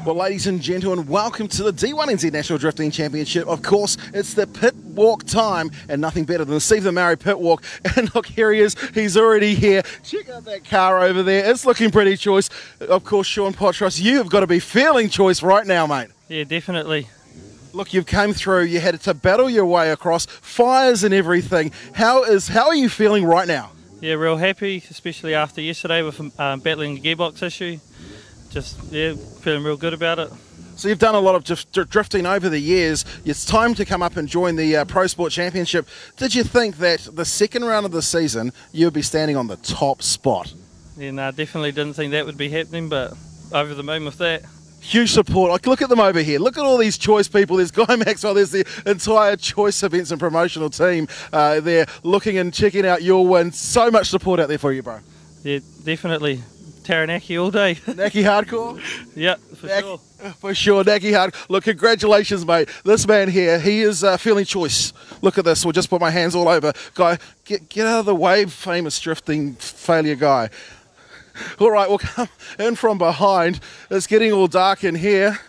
Well, ladies and gentlemen, welcome to the D1NZ National Drifting Championship. Of course, it's the pit walk time, and nothing better than Steve the Maori pit walk. And look, here he is. He's already here. Check out that car over there. It's looking pretty choice. Of course, Sean Potros, you have got to be feeling choice right now, mate. Yeah, definitely. Look, you've came through. You had to battle your way across, fires and everything. How are you feeling right now? Yeah, real happy, especially after yesterday with battling the gearbox issue. Just, yeah, feeling real good about it. So you've done a lot of drifting over the years. It's time to come up and join the Pro Sport Championship. Did you think that the second round of the season you would be standing on the top spot? Yeah, no, definitely didn't think that would be happening, but over the moon with that. Huge support. Like, look at them over here. Look at all these choice people. There's Guy Maxwell. There's the entire choice events and promotional team there looking and checking out your win. So much support out there for you, bro. Yeah, definitely. Taranaki all day. Naki hardcore? Yeah, for sure. For sure, Naki hard. Look, congratulations, mate. This man here, he is feeling choice. Look at this. We'll just put my hands all over. Guy, get out of the way, famous drifting failure guy. All right, we'll come in from behind. It's getting all dark in here.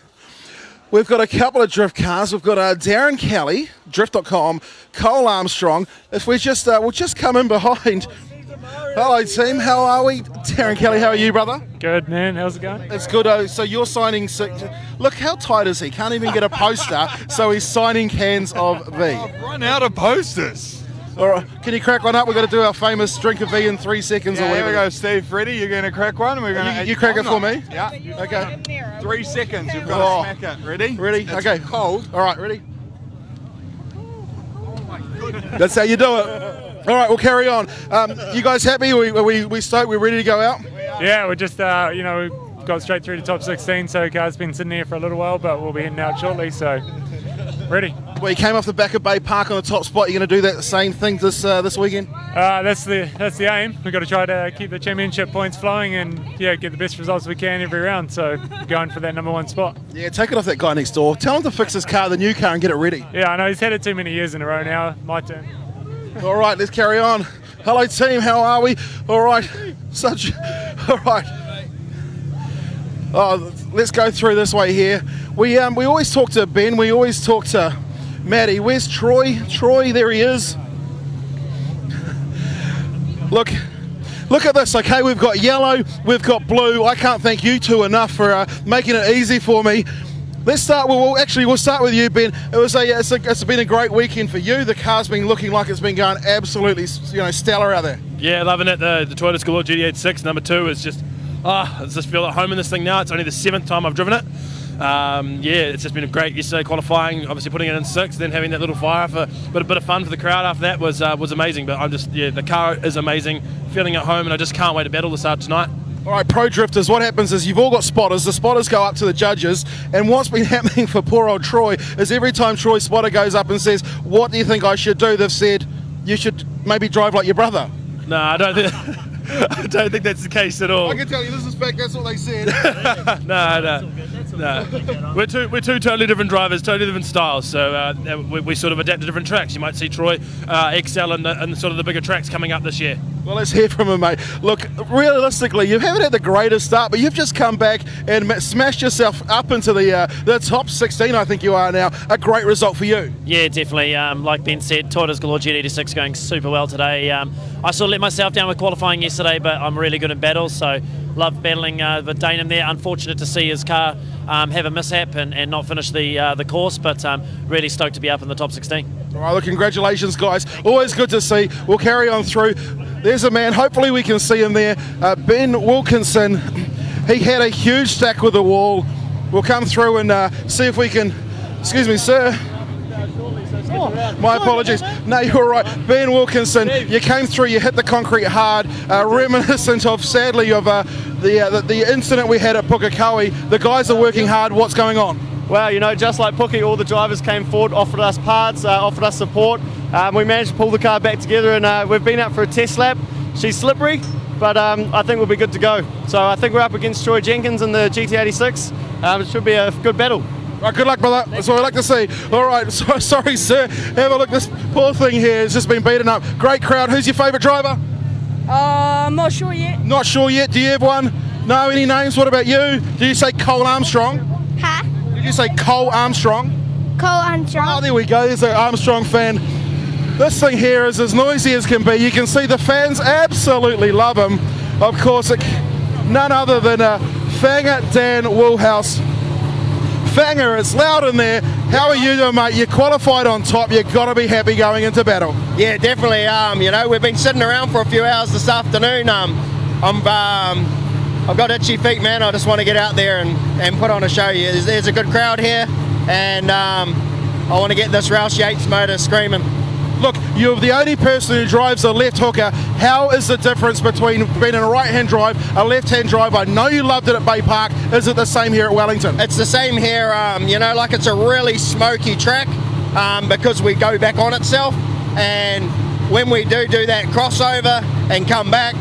We've got a couple of drift cars. We've got Darren Kelly, Drift.com, Cole Armstrong. If we just, we'll just come in behind. Hello team, how are we? Darren Kelly, how are you, brother? Good, man. How's it going? It's good. So you're signing, look how tight is he? Can't even get a poster, so he's signing cans of V. I've run out of posters. All right, can you crack one up? We've got to do our famous drink of V in 3 seconds. Yeah, or here we whatever. go, Steve. Ready? You're going to crack one? We're going You crack it for me? Yeah. Okay. 3 seconds. You've got to smack it. Ready? Ready? It's okay. cold. All right, ready? Oh my goodness. That's how you do it. All right, we'll carry on. You guys happy? We stoked? We're ready to go out? Yeah, we're just, you know, we got straight through to top 16, so car's been sitting here for a little while, but we'll be heading out shortly, so ready. Well, you came off the back of Bay Park on the top spot. You're going to do that the same thing this weekend? That's the aim. We've got to try to keep the championship points flowing and, yeah, get the best results we can every round, so going for that #1 spot. Yeah, take it off that guy next door. Tell him to fix his car, the new car, and get it ready. Yeah, I know, he's had it too many years in a row now. My turn. All right, let's carry on. Hello, team. How are we? All right. All right. Oh, let's go through this way here. We always talk to Ben. We always talk to Maddie. Where's Troy? Troy, there he is. Look at this. Okay, we've got yellow. We've got blue. I can't thank you two enough for making it easy for me. Let's start. We'll start with you, Ben. It's been a great weekend for you. The car's been looking like it's been going absolutely, stellar out there. Yeah, loving it. The Toyota Galore GT86 #2 is just, I just feel at home in this thing now. It's only the 7th time I've driven it. Yeah, it's just been a great yesterday qualifying. Obviously putting it in 6th, then having that little fire for a bit of fun for the crowd after that was amazing. But I'm just, yeah, the car is amazing. Feeling at home, and I just can't wait to battle this out tonight. All right, pro drifters, what happens is you've all got spotters. The spotters go up to the judges, and what's been happening for poor old Troy is every time Troy's spotter goes up and says, "What do you think I should do?" they've said, "You should maybe drive like your brother." No, I don't think I don't think that's the case at all. I can tell you, this is back. That's what they said. No. We're two totally different drivers, totally different styles. So we sort of adapt to different tracks. You might see Troy excel in sort of the bigger tracks coming up this year. Well, let's hear from him, mate. Look, realistically, you haven't had the greatest start, but you've just come back and smashed yourself up into the top 16, I think you are now. A great result for you. Yeah, definitely. Like Ben said, Toyota's Galore GT86 going super well today. I sort of let myself down with qualifying yesterday, but I'm really good in battles, so love battling with Dane in there. Unfortunate to see his car have a mishap and not finish the course, but really stoked to be up in the top 16. All right, look, congratulations, guys. Always good to see. We'll carry on through. There's a man, hopefully we can see him there, Ben Wilkinson. He had a huge stack with the wall. We'll come through and see if we can, excuse me, sir. Oh, my apologies. No, you're right. Ben Wilkinson, you came through, you hit the concrete hard, reminiscent of, sadly, of the incident we had at Pukekohe. The guys are working hard. What's going on? Well, you know, just like Puki, all the drivers came forward, offered us parts, offered us support. We managed to pull the car back together, and we've been out for a test lap. She's slippery, but I think we'll be good to go. So I think we're up against Troy Jenkins in the GT86. It should be a good battle. Right, good luck, brother. That's what I like to see. All right, sorry, sir. Have a look. This poor thing here has just been beaten up. Great crowd. Who's your favourite driver? I'm not sure yet. Not sure yet. Do you have one? No, any names? What about you? Do you say Cole Armstrong? Huh? Did you say Cole Armstrong? Cole Armstrong. Oh, there we go. There's an Armstrong fan. This thing here is as noisy as can be. You can see the fans absolutely love him. Of course, none other than Fanger Dan Woolhouse. Fanger, it's loud in there. How are you doing, mate? You qualified on top. You've got to be happy going into battle. Yeah, definitely. You know, we've been sitting around for a few hours this afternoon. I've got itchy feet, man. I just want to get out there and put on a show. There's a good crowd here, and I want to get this Rouse Yates motor screaming. Look, you're the only person who drives a left hooker. How is the difference between being in a right-hand drive, a left-hand drive? I know you loved it at Bay Park. Is it the same here at Wellington? It's the same here. You know, like it's a really smoky track because we go back on itself. And when we do that crossover and come back,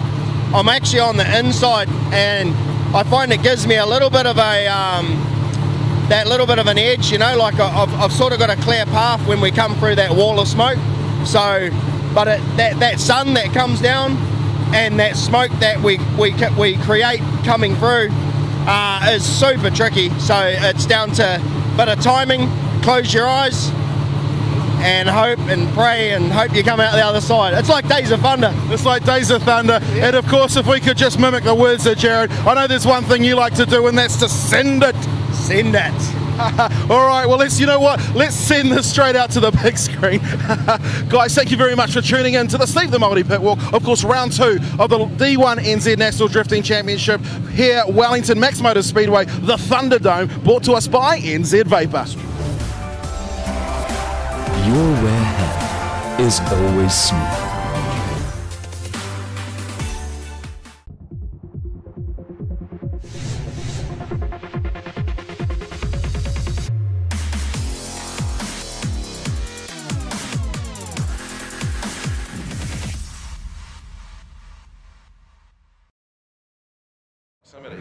I'm actually on the inside, and I find it gives me a little bit of that little bit of an edge. You know, like I've sort of got a clear path when we come through that wall of smoke. So, but that sun that comes down and that smoke that we create coming through is super tricky. So it's down to a bit of timing. Close your eyes and hope and pray and hope you come out the other side. It's like Days of Thunder. It's like Days of Thunder. Yeah. And of course, if we could just mimic the words of Jared, I know there's one thing you like to do, and that's to send it. Send it. All right, well, you know what? Let's send this straight out to the big screen. Guys, thank you very much for tuning in to the Steve the Multi Pit Walk. Of course, round 2 of the D1NZ National Drifting Championship here at Wellington Max Motor Speedway, the Thunderdome, brought to us by NZ Vapor. Your wear head is always smooth.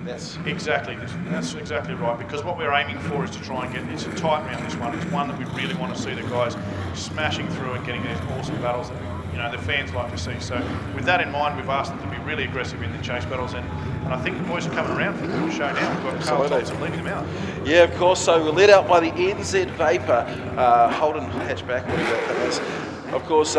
That's exactly right, because what we're aiming for is to try and get, it's a tight round, this one. It's one that we really want to see the guys smashing through and getting these awesome battles that, you know, the fans like to see. So with that in mind, we've asked them to be really aggressive in the chase battles, and I think the boys are coming around for the show now. We've got Carl Thompson leading them out. Yeah, of course. So we're led out by the NZ Vapor, Holden hatchback, whatever that is. Of course,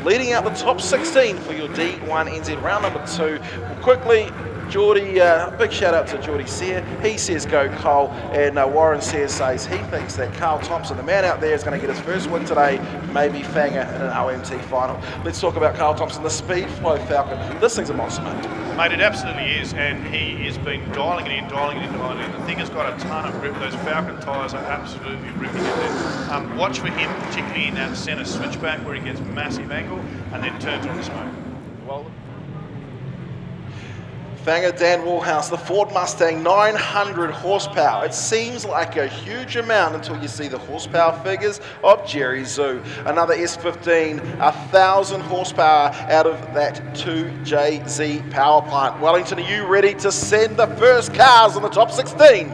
leading out the top 16 for your D1NZ round number 2. Quickly, Geordie, big shout out to Geordie Sear. He says go Cole, and Warren Sear says he thinks that Carl Thompson, the man out there, is going to get his first win today, maybe Fanger in an OMT final. Let's talk about Carl Thompson, the Speedway Falcon. This thing's a monster, mate. Mate, it absolutely is, and he has been dialing it in. The thing has got a ton of grip. Those Falcon tyres are absolutely ripping it there. Watch for him, particularly in that centre switchback where he gets massive angle and then turns on the smoke. Well, Fanger Dan Woolhouse, the Ford Mustang, 900 horsepower. It seems like a huge amount until you see the horsepower figures of Jerry Zoo. Another S15, 1,000 horsepower out of that 2JZ power plant. Wellington, are you ready to send the first cars on the top 16?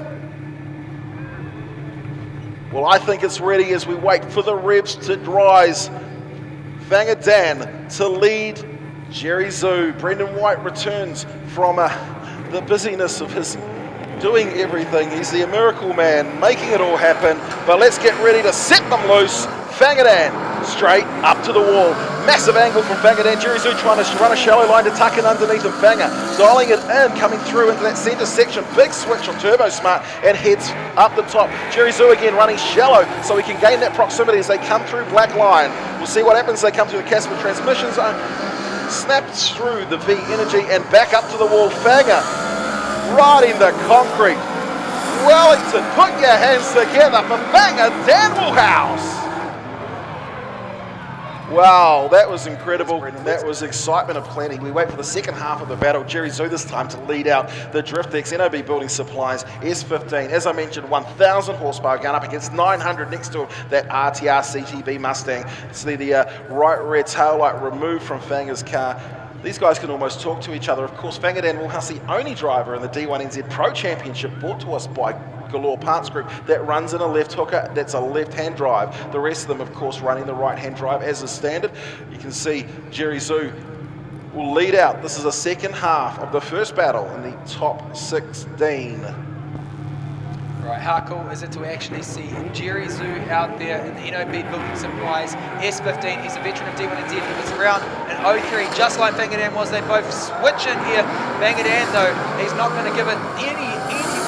Well, I think it's ready as we wait for the revs to rise. Fanger Dan to lead Jerry Zoo. Brendan White returns from the busyness of his doing everything. He's the miracle man, making it all happen. But let's get ready to set them loose. Fanger Dan straight up to the wall. Massive angle from Fanger Dan. Jerry Zoo trying to run a shallow line to tuck in underneath him. Fanger dialing it in, coming through into that centre section. Big switch on Turbo Smart and heads up the top. Jerry Zoo again running shallow so he can gain that proximity as they come through Blacklion. We'll see what happens as they come through the Casper transmission zone. Snaps through the V energy and back up to the wall. Fanger riding the concrete. Wellington, put your hands together for Fanger Dan Woolhouse. Wow, that was incredible. That was excitement aplenty. We wait for the second half of the battle. Jerry Zoo this time to lead out the DriftX NOB Building Supplies S15. As I mentioned, 1,000 horsepower going up against 900 next to that RTR CTB Mustang. See the right rear tail light removed from Fanger's car. These guys can almost talk to each other. Of course, Fanger Dan Woolhouse, the only driver in the D1NZ Pro Championship, brought to us by Galore Parts Group, that runs in a left hooker, that's a left-hand drive. The rest of them, of course, running the right-hand drive as is standard. You can see Jerry Zoo will lead out. This is the second half of the first battle in the top 16. Right, how cool is it to actually see Jerry Zoo out there in the NOB building supplies. S15, he's a veteran of D1NZ, he was around in 03, just like Bangadan was. They both switch in here. Bangadan, though, he's not going to give it any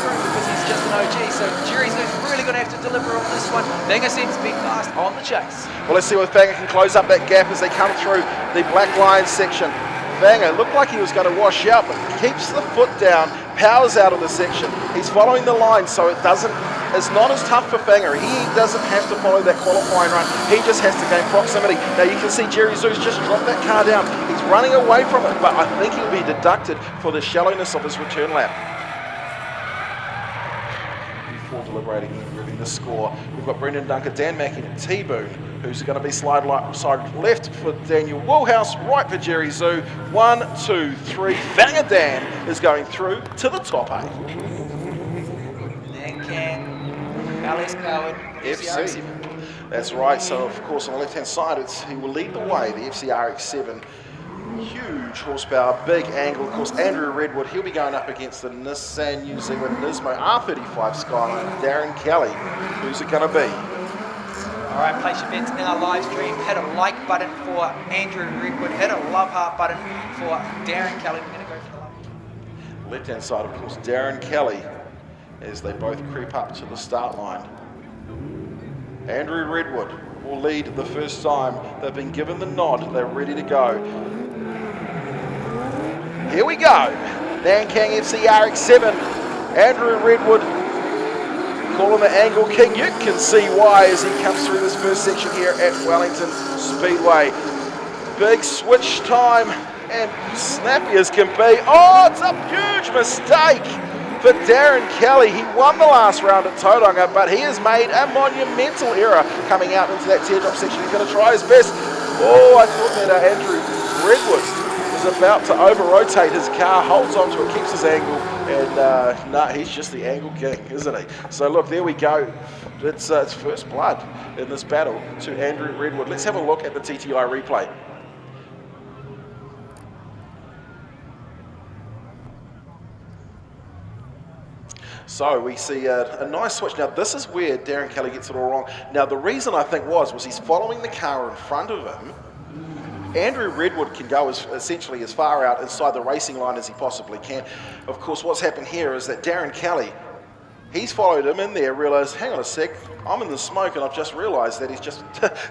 room because he's just an OG. So Jerry Zoo's really going to have to deliver on this one. Banga seems to be fast on the chase. Well, let's see if Banga can close up that gap as they come through the Blacklion section. Banga looked like he was going to wash out, but keeps the foot down, powers out of the section. He's following the line, so it's not as tough for Banga. He doesn't have to follow that qualifying run. He just has to gain proximity. Now you can see Jerry Zoo's just dropped that car down. He's running away from it, but I think he'll be deducted for the shallowness of his return lap. Before deliberating and reviewing the score, we've got Brendan Dunker, Dan Mackey, and T-Boone, who's going to be side left for Daniel Woolhouse, right for Jerry Zoo. 1, 2, 3. Banga Dan is going through to the top 8. LS powered FC. That's right. So of course on the left-hand side, he will lead the way. The FCRX7, huge horsepower, big angle. Of course, Andrew Redwood. He'll be going up against the Nissan New Zealand Nismo R35 Skyline. Darren Kelly. Who's it going to be? All right, place your bets now. Live stream. Hit a like button for Andrew Redwood. Hit a love heart button for Darren Kelly. We're going to go for the love. Left-hand side, of course, Darren Kelly, as they both creep up to the start line. Andrew Redwood will lead the first time. They've been given the nod. They're ready to go. Here we go. Nankang FCRX7. Andrew Redwood, calling the Angle King. You can see why as he comes through this first section here at Wellington Speedway. Big switch time and snappy as can be. Oh, it's a huge mistake for Darren Kelly. He won the last round at Tauranga, but he has made a monumental error coming out into that teardrop section. He's going to try his best. Oh, I thought that Andrew Redwood was about to over-rotate his car, holds on to it, keeps his angle, and no, he's just the Angle King, isn't he? So look, there we go. It's first blood in this battle to Andrew Redwood. Let's have a look at the TTI replay. So we see a nice switch. Now this is where Darren Kelly gets it all wrong. Now the reason I think was he's following the car in front of him. Andrew Redwood can go essentially as far out inside the racing line as he possibly can. Of course, what's happened here is that Darren Kelly, he's followed him in there, realised, hang on a sec, I'm in the smoke, and I've just realised that he's just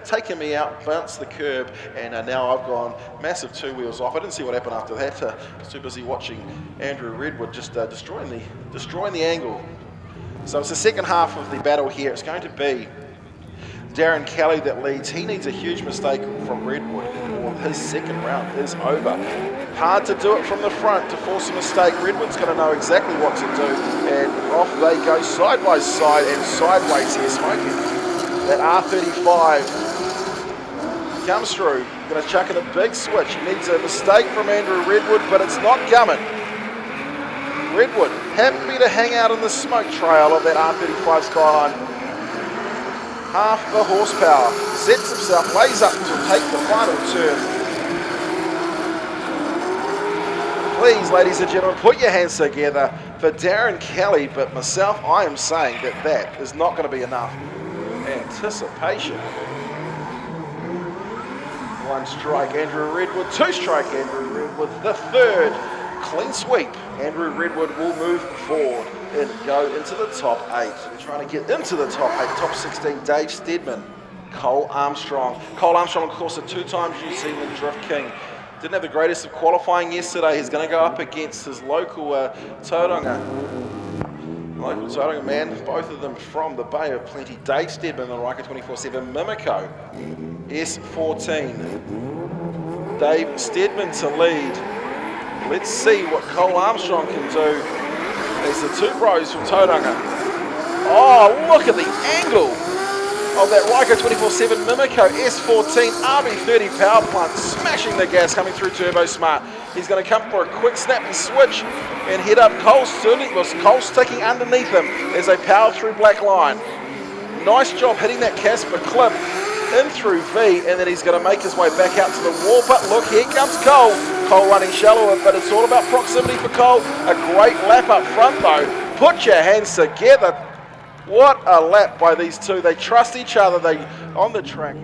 taken me out, bounced the curb, and now I've gone massive 2 wheels off. I didn't see what happened after that. I was too busy watching Andrew Redwood just destroying the angle. So it's the second half of the battle here. It's going to be Darren Kelly that leads. He needs a huge mistake from Redwood, or his second round is over. Hard to do it from the front to force a mistake. Redwood's going to know exactly what to do, and off they go side by side and sideways here, smoking. That R35 comes through. Going to chuck in a big switch. He needs a mistake from Andrew Redwood, but it's not coming. Redwood happy to hang out in the smoke trail of that R35 Skyline. Half the horsepower, sets himself, lays up to take the final turn. Please, ladies and gentlemen, put your hands together for Darren Kelly, but myself, I am saying that is not going to be enough. Anticipation. 1 strike, Andrew Redwood. 2 strike, Andrew Redwood. The third clean sweep. Andrew Redwood will move forward and go into the top 8. We're trying to get into the top 8. Top 16, Dave Steadman, Cole Armstrong. Cole Armstrong, of course, a 2-time New Zealand Drift King. Didn't have the greatest of qualifying yesterday. He's going to go up against his local Tauranga man. Both of them from the Bay of Plenty. Dave Steadman, the Riker 24/7 Mimico, S14. Dave Steadman to lead. Let's see what Cole Armstrong can do. There's the 2 bros from Tauranga. Oh, look at the angle of that Ryko 24/7 Mimico S14 RB30 power plant, smashing the gas coming through Turbo Smart. He's going to come for a quick snap and switch and head up Cole's sticking underneath him as they power through Blacklion. Nice job hitting that Casper clip in through V, and then he's going to make his way back out to the wall. But look, here comes Cole. Cole running shallower, but it's all about proximity for Cole. A great lap up front though. Put your hands together What a lap by these two. They trust each other. They on the track.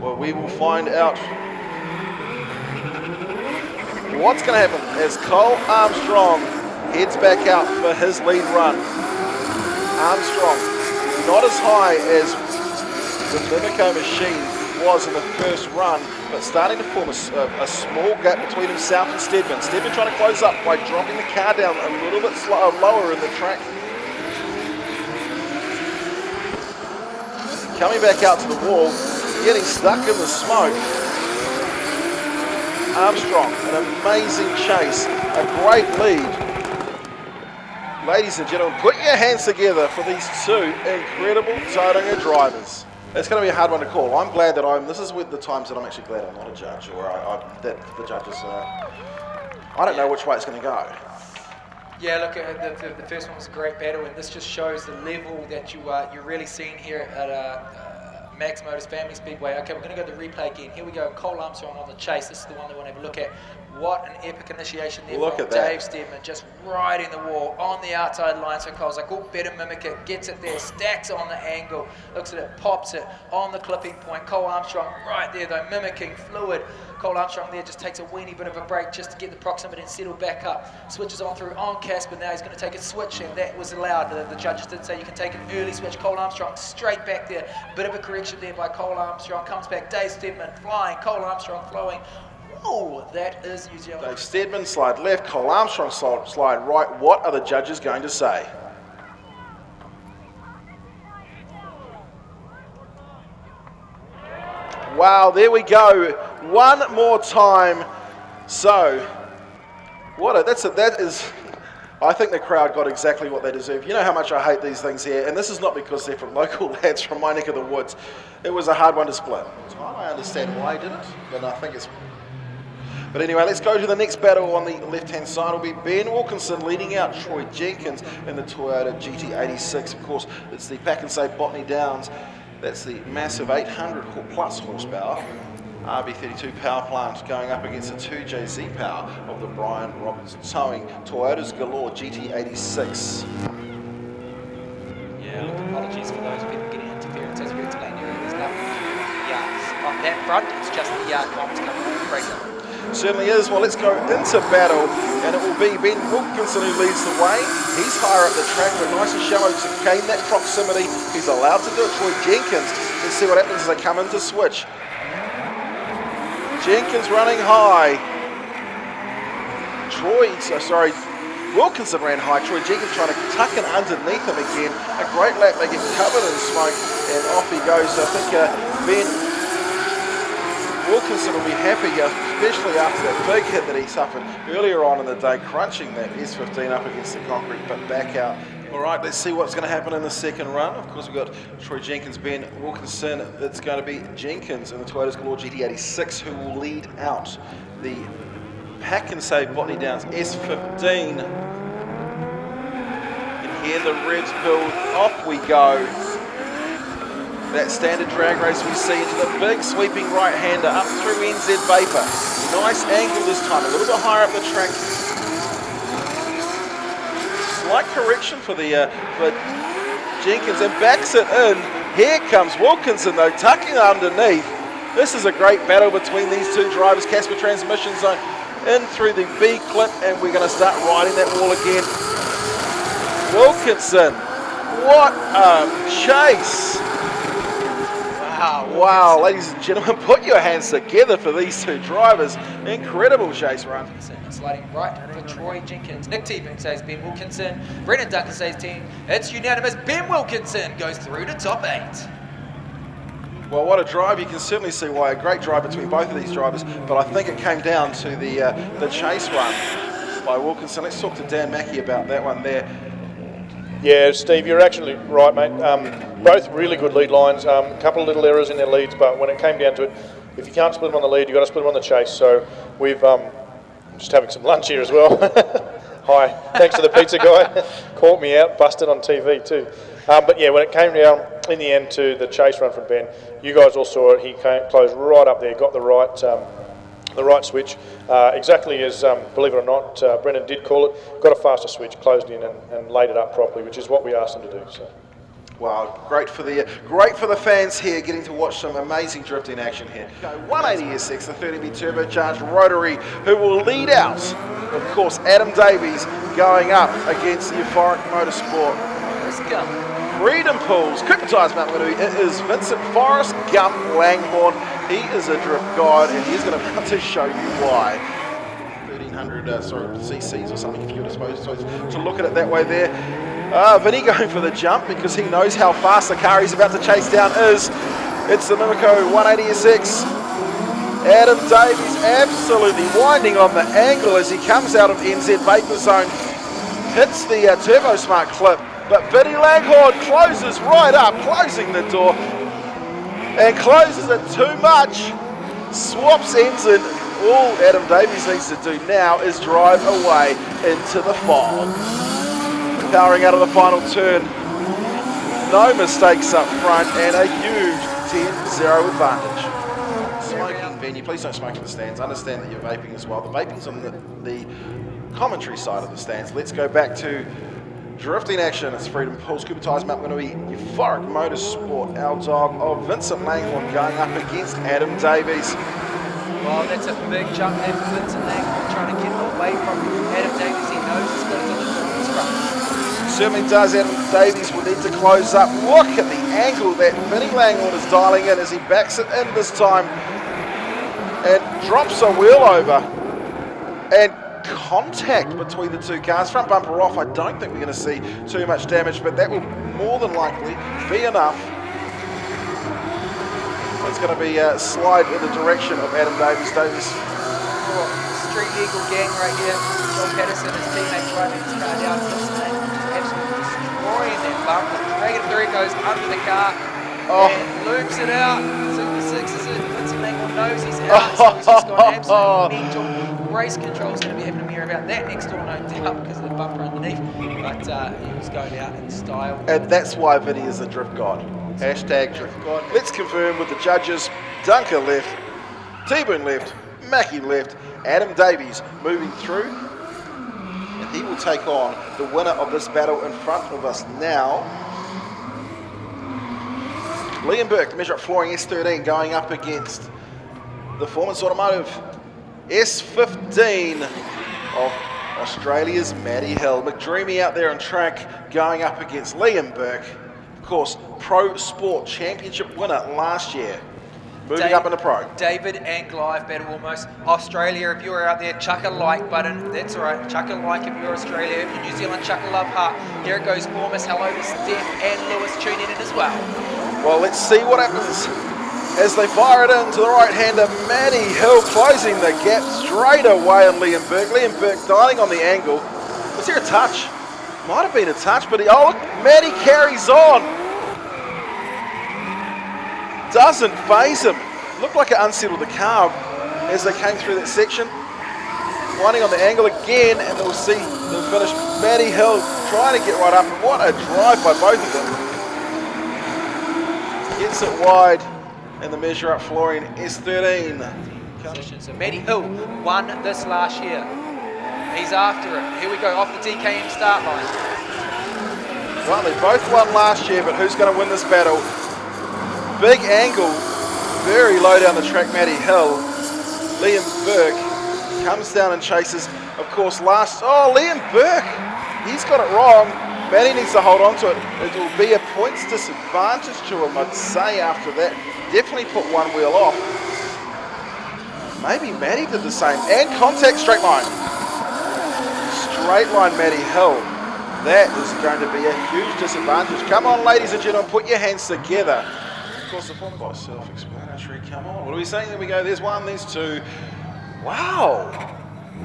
Well, we will find out what's going to happen as Cole Armstrong heads back out for his lead run. Armstrong, not as high as the Mimico machine was in the first run, but starting to form a small gap between himself and Stedman. Stedman trying to close up by dropping the car down a little bit lower in the track. Coming back out to the wall, getting stuck in the smoke. Armstrong, an amazing chase, a great lead. Ladies and gentlemen, put your hands together for these two incredible Tauranga drivers. It's going to be a hard one to call. I'm glad that this is with the times that I'm actually glad I'm not a judge, or that the judges, I don't know which way it's going to go. Yeah, look, the first one was a great battle, and this just shows the level that you're really seeing here at Max Motors Family Speedway. Okay, we're going to go to the replay again. Here we go, Cole Armstrong on the chase. This is the one they want to have a look at. What an epic initiation there from Dave Stedman, just riding the wall on the outside line. So Cole's like, oh, better mimic it, gets it there, stacks on the angle, looks at it, pops it on the clipping point. Cole Armstrong right there though, mimicking fluid. Cole Armstrong there just takes a weeny bit of a break just to get the proximity and settle back up. Switches on through on Casper, now he's going to take a switch, and that was allowed. The judges did say you can take an early switch. Cole Armstrong straight back there, bit of a correction there by Cole Armstrong, comes back, Dave Stedman flying, Cole Armstrong flowing. Oh, that is New Zealand. Dave Stedman slide left, Cole Armstrong slide right. What are the judges going to say? Wow, there we go. One more time. So, that is. I think the crowd got exactly what they deserve. You know how much I hate these things here, and this is not because they're from local lads from my neck of the woods. It was a hard one to split. I understand why I did it, but I think it's. But anyway, let's go to the next battle. On the left-hand side will be Ben Wilkinson leading out Troy Jenkins in the Toyota GT86. Of course, it's the Pack and Save Botany Downs. That's the massive 800 plus horsepower RB32 power plant going up against the 2JZ power of the Brian Roberts towing Toyota's Galore GT86. Yeah, look, apologies for those people getting interference. As we explained earlier, there's nothing on that front. It's just the comms coming on the breakdown. Certainly is. Well, let's go into battle, and it will be Ben Wilkinson who leads the way. He's higher up the track, but nice and shallow to gain that proximity. He's allowed to do it. Troy Jenkins. Let's see what happens as they come into switch. Jenkins running high. Wilkinson ran high. Troy Jenkins trying to tuck in underneath him again. A great lap. They get covered in smoke, and off he goes. So I think Ben Wilkinson will be happy, especially after that big hit that he suffered earlier on in the day, crunching that S15 up against the concrete, but back out. All right, let's see what's going to happen in the second run. Of course, we've got Troy Jenkins, Ben Wilkinson. It's going to be Jenkins in the Toyota's Galore GT86 who will lead out the Pack and Save Botany Downs S15. And here the Reds build. Off we go. That standard drag race we see into the big sweeping right-hander up through NZ Vapor. Nice angle this time, a little bit higher up the track. Slight correction for Jenkins, and backs it in. Here comes Wilkinson though, tucking underneath. This is a great battle between these two drivers. Casper transmission zone in through the B clip, and we're going to start riding that wall again. Wilkinson, what a chase! Wow, ladies and gentlemen, put your hands together for these two drivers. Incredible chase run. Sliding right for Troy Jenkins. Nick Teeman says Ben Wilkinson. Brendan Duncan says team. It's unanimous. Ben Wilkinson goes through to top 8. Well, what a drive. You can certainly see why. A great drive between both of these drivers, but I think it came down to the chase run by Wilkinson. Let's talk to Dan Mackey about that one there. Yeah, Steve, you're actually right, mate. Both really good lead lines. A couple of little errors in their leads, but when it came down to it, if you can't split them on the lead, you've got to split them on the chase. So we've just having some lunch here as well. Hi, thanks to the pizza guy. Caught me out, busted on TV too. But yeah, when it came down in the end to the chase run from Ben, you guys all saw it. He closed right up there, got the right switch, exactly as, believe it or not, Brendan did call it, got a faster switch, closed in and laid it up properly, which is what we asked him to do. So. Wow, great for the fans here, getting to watch some amazing drifting action here. 180 S6, the 30B turbocharged rotary, who will lead out, of course, Adam Davies going up against the Euphoric Motorsport. Freedom Pools, Cooper Tyres Mount Maunganui. It is Vincent Forrest Gump Langhorne. He is a drift god, and he's going to show you why. 1300 cc's or something, if you're supposed to look at it that way there. Vinny going for the jump because he knows how fast the car he's about to chase down is. It's the Mimico 180 S6. Adam Davies absolutely winding on the angle as he comes out of NZ Vapor Zone. Hits the Turbo Smart clip, but Vinny Langhorne closes right up, closing the door, and closes it too much. Swaps engine. All Adam Davies needs to do now is drive away into the fog. Powering out of the final turn. No mistakes up front and a huge 10-0 advantage. Smoking venue, please don't smoke in the stands. Understand that you're vaping as well. The vaping's on the commentary side of the stands. Let's go back to drifting action. It's Freedom Pools, Cooper Tyres Mount Maunganui, Euphoric Motorsport, our dog of Vincent Langhorne going up against Adam Davies. Well, that's a big jump there for Vincent Langhorne, trying to get away from Adam Davies. He knows he's got to deliver on this run. Certainly does. Adam Davies will need to close up. Look at the angle that Vinny Langhorne is dialing in as he backs it in this time and drops a wheel over. And contact between the two cars. Front bumper off. I don't think we're going to see too much damage, but that will more than likely be enough. It's going to be a slide in the direction of Adam Davies. Street Eagle gang right here. John Patterson, his teammate, driving his car down. Absolutely destroying that bumper. Dragon 3 goes under the car and loops it out. Super 6 is it. Vincent Langhorne knows he's out, so he's just got absolute mental. Race control is going to be having to hear about that next door, no doubt, because of the bumper underneath. But he was going out in style. And that's why Vinny is a drift god. Hashtag drift god. Let's confirm with the judges. Dunker left, T-Boone left, Mackie left, Adam Davies moving through, and he will take on the winner of this battle in front of us now. Liam Burke, measure up flooring S13, going up against the Performance Automotive S15 of Australia's Matty Hill. McDreamy out there on track, going up against Liam Burke, of course, Pro Sport Championship winner last year. Moving up in the Pro. David and Clive battle almost. Australia, if you're out there, chuck a like button. That's all right. Chuck a like if you're Australia. If you're New Zealand, chuck a love heart. Here it goes, Formus. Hello to Steph and Lewis tuning in as well. Well, let's see what happens as they fire it into the right-hander. Matty Hill closing the gap straight away on Liam Burke. Liam Burke dialing on the angle. Was there a touch? Might have been a touch, but look, Matty carries on. Doesn't phase him. Looked like it unsettled the car as they came through that section. Winding on the angle again, and we'll see the finish. Matty Hill trying to get right up, and what a drive by both of them. Gets it wide, and the measure up flooring S13. So Matty Hill won this last year. He's after it. Here we go, off the DKM start line. Well, they both won last year, but who's going to win this battle? Big angle, very low down the track, Matty Hill. Liam Burke comes down and chases, of course, Liam Burke, he's got it wrong. Matty needs to hold on to it. It will be a points disadvantage to him, I'd say, after that. Definitely put one wheel off. Maybe Matty did the same. And contact straight line. Straight line, Matty Hill. That is going to be a huge disadvantage. Come on, ladies and gentlemen, put your hands together. Of course, the form quite self-explanatory. Come on, what are we saying? There we go. There's one, there's two. Wow.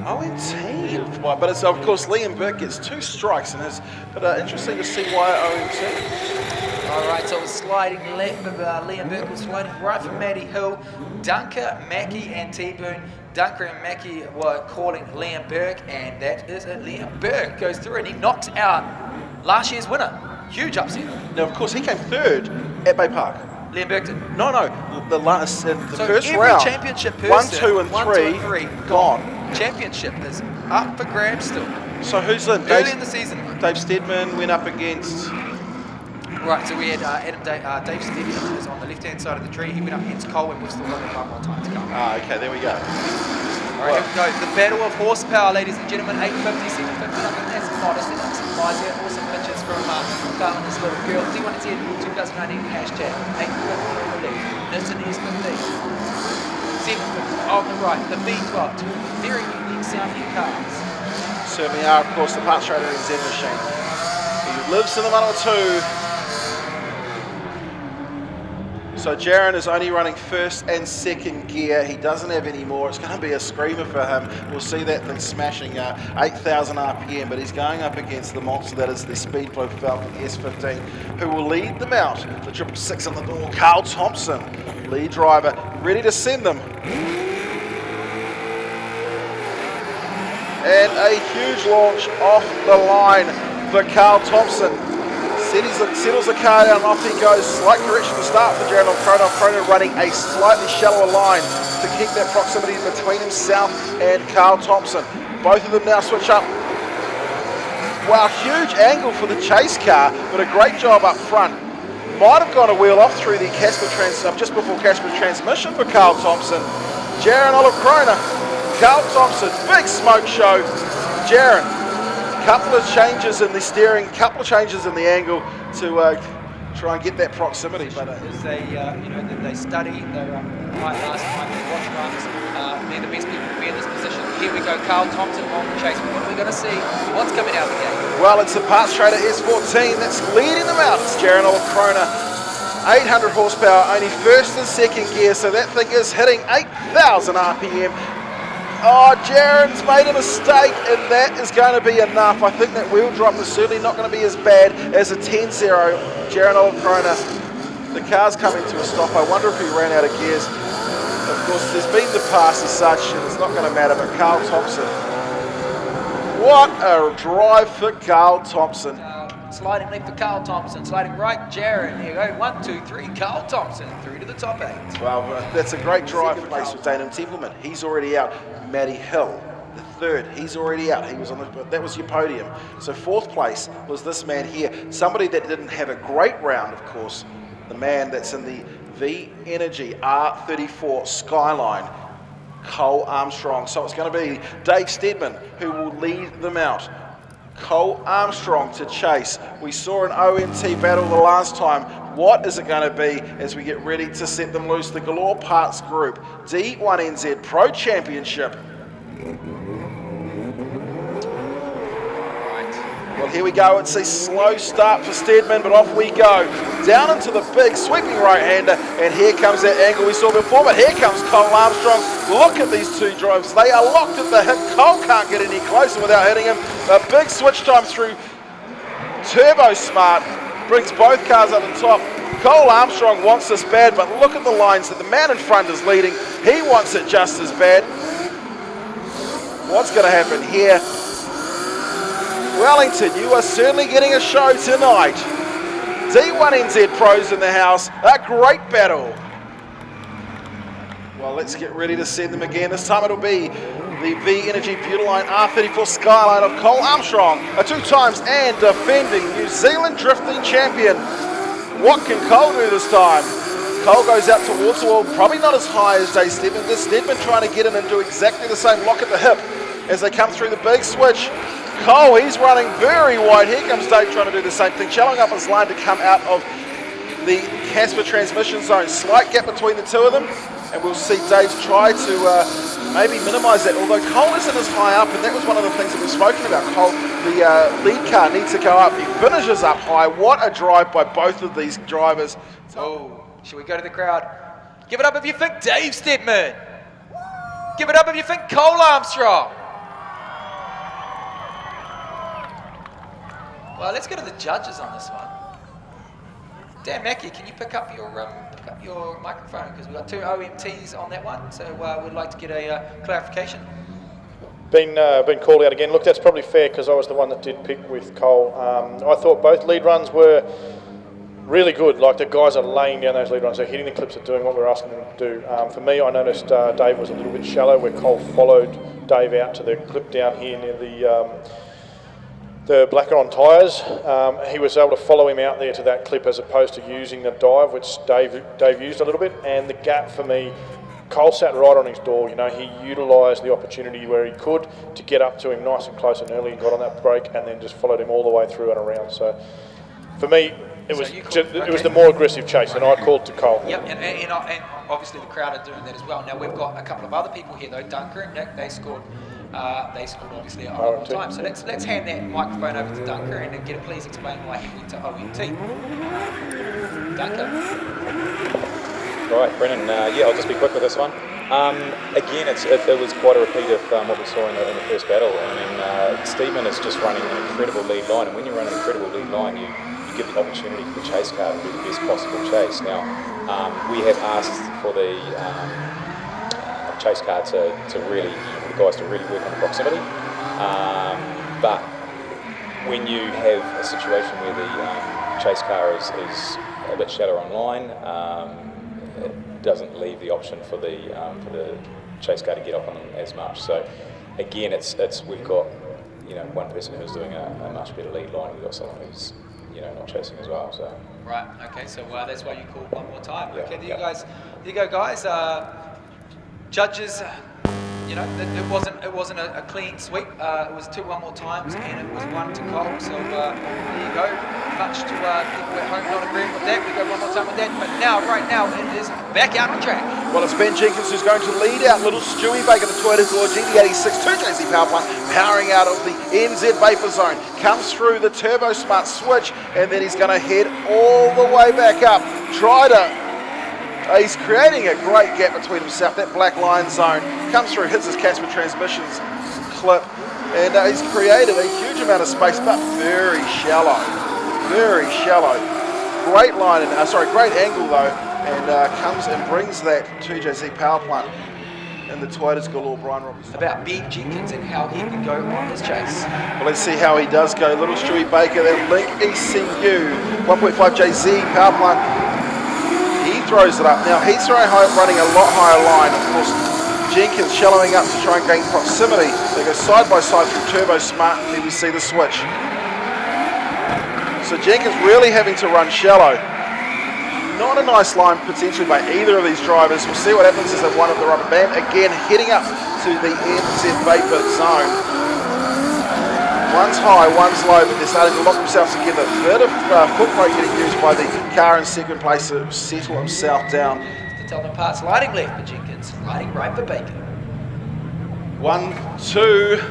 OMT. But it's, of course, Liam Burke gets 2 strikes, and it's interesting to see why OMT. All right, so it was sliding left, but Liam Burke was sliding right for Matty Hill. Dunker, Mackie, and T-Boone. Dunker and Mackie were calling Liam Burke, and that is it. Liam Burke goes through, and he knocks out last year's winner. Huge upset. Now, of course, he came 3rd at Bay Park. Liam Burke did. No, the last, the so first every round. Championship person, 1, 2, and 3 gone. Championship is up for grabs still. So who's in? Early in the season. Dave Steadman went up against Right, so we had Dave Stevie was on the left-hand side of the tree. He went up against Cole, and we've still got 1 more time to go. Okay, there we go. All right, here we go. The battle of horsepower, ladies and gentlemen. 850, 750. I think that's modest. There's some flies here. Awesome pictures from Carl and this little girl. D1NZ 2019 hashtag 850. It's an S15. 750 on the right. The B12. Two very unique sounding cars. Certainly are, of course, the Parts Trader NZ machine. He lives in the 102. So Jaron is only running first and second gear. He doesn't have any more. It's going to be a screamer for him. We'll see that thing smashing 8,000 RPM, but he's going up against the monster that is the Speedway Falcon S15, who will lead them out. The 666 on the door, Carl Thompson, lead driver, ready to send them. And a huge launch off the line for Carl Thompson. Settles the car down, off he goes. Slight correction to start for Jaron Krona running a slightly shallower line to keep that proximity between himself and Carl Thompson. Both of them now switch up. Wow, huge angle for the chase car, but a great job up front. Might have gone a wheel off through the just before Casper transmission for Carl Thompson. Jaron Krona, Carl Thompson, big smoke show. Jaron. Couple of changes in the steering, couple of changes in the angle to try and get that proximity. But they, they study, they're quite last time, they watch runs. They're the best people to be in this position. Here we go, Carl Thompson on the chase. What are we going to see? What's coming out of the gate? Well, it's the Parts Trader S14 that's leading them out. It's Jaron Krona, 800 horsepower, only first and second gear, so that thing is hitting 8,000 RPM. Oh, Jaron's made a mistake, and that is going to be enough. I think that wheel drop is certainly not going to be as bad as a 10-0. Jaron Krona, the car's coming to a stop. I wonder if he ran out of gears. Of course, there's been the pass as such, and it's not going to matter, but Carl Thompson. What a drive for Carl Thompson. Sliding left for Carl Thompson, sliding right, Jaron. Here you go, 1, 2, 3, Carl Thompson through to the top 8. Well, that's a great drive place with Daniel Templeman. He's already out. Matty Hill, the third, he's already out. He was on that was your podium. So fourth place was this man here. Somebody that didn't have a great round, of course. The man that's in the V Energy R34 Skyline, Cole Armstrong. So it's going to be Dave Stedman who will lead them out. Cole Armstrong to chase. We saw an OMT battle the last time. What is it going to be as we get ready to set them loose? The Galore Parts Group D1NZ Pro Championship. Well, here we go. It's a slow start for Stedman, but off we go. Down into the big sweeping right-hander, and here comes that angle we saw before, but here comes Cole Armstrong. Look at these two drivers. They are locked at the hip. Cole can't get any closer without hitting him. A big switch time through Turbo Smart. Brings both cars up the top. Cole Armstrong wants this bad, but look at the lines that the man in front is leading. He wants it just as bad. What's going to happen here? Wellington, you are certainly getting a show tonight. D1NZ pros in the house. A great battle. Well, let's get ready to send them again. This time it'll be the V Energy Butylite R34 Skyline of Cole Armstrong, a 2 times and defending New Zealand drifting champion. What can Cole do this time? Cole goes out towards the wall, probably not as high as Dave Stedman. This Stedman trying to get in and do exactly the same lock at the hip as they come through the big switch. Cole, he's running very wide. Here comes Dave trying to do the same thing, shallowing up his line to come out of the Casper transmission zone. Slight gap between the two of them, and we'll see Dave try to maybe minimise that, although Cole isn't as high up, and that was one of the things that we've spoken about. Cole, the lead car needs to go up. He finishes up high. What a drive by both of these drivers. Oh, should we go to the crowd? Give it up if you think Dave Stedman. Give it up if you think Cole Armstrong. Well, let's go to the judges on this one. Dan Mackey, can you pick up your microphone? Because we've got 2 OMTs on that one, so we'd like to get a clarification. Been called out again. Look, that's probably fair because I was the one that did pick with Cole. I thought both lead runs were really good. Like, the guys are laying down those lead runs. They're hitting the clips, are doing what we're asking them to do. For me, I noticed Dave was a little bit shallow where Cole followed Dave out to the clip down here near the the Blacklion Tyres. He was able to follow him out there to that clip as opposed to using the dive, which Dave used a little bit. And the gap for me, Cole sat right on his door. You know, he utilised the opportunity where he could to get up to him nice and close and early and got on that break and then just followed him all the way through and around. So for me, it was the more aggressive chase, and I called to Cole. Yep, and obviously the crowd are doing that as well. Now we've got a couple of other people here though. Dunker and Nick, they scored obviously at one more time. So let's hand that microphone over to Dunker and get him please explain why he went to ONT. Dunker. Right, Brennan, yeah, I'll just be quick with this one. Again, it was quite a repeat of what we saw in the first battle. I mean, Stephen is just running an incredible lead line, and when you run an incredible lead line, you give the opportunity for the chase car to do the best possible chase. Now, we have asked for the chase car to really, for the guys to really work on proximity, but when you have a situation where the chase car is a bit shallow on line, it doesn't leave the option for the chase car to get up on them as much. So again, we've got one person who's doing a much better lead line. We've got someone who's not chasing as well. So right, okay, so that's why you called one more time. Yeah, okay, there you go, guys. Judges, it wasn't a clean sweep. It was 2 one more times, and it was 1 to Cole. So there you go. Much to people at home not agreeing with that. We go one more time with that, but right now it is back out on track. Well, it's Ben Jenkins who's going to lead out little Stewie Baker, the Toyota Galore GT86 2JZ power plant, powering out of the NZ Vapor Zone. Comes through the Turbo Smart switch, and then he's going to head all the way back up. He's creating a great gap between himself. That black line zone comes through, hits his Casper Transmissions clip, and he's created a huge amount of space, but very shallow. Very shallow. Great line, great angle though, and comes and brings that 2JZ power plant in the Toyota's Galore. Brian Robertson. About Ben Jenkins and how he can go on his chase. Well, let's see how he does go. Little Stewie Baker, then Link ECU, 1.5JZ power plant. He throws it up. Now he's running a lot higher line, of course. Jenkins shallowing up to try and gain proximity. They go side by side through Turbo Smart, and then we see the switch. So Jenkins really having to run shallow. Not a nice line potentially by either of these drivers. We'll see what happens as they one of the rubber band. Again, heading up to the NZ Vapor Zone. One's high, one's low, but they're starting to lock themselves together. A bit of foot brake getting used by the car in second place to settle himself down. To tell them apart, sliding left for Jenkins, sliding right for Baker. 1, 2.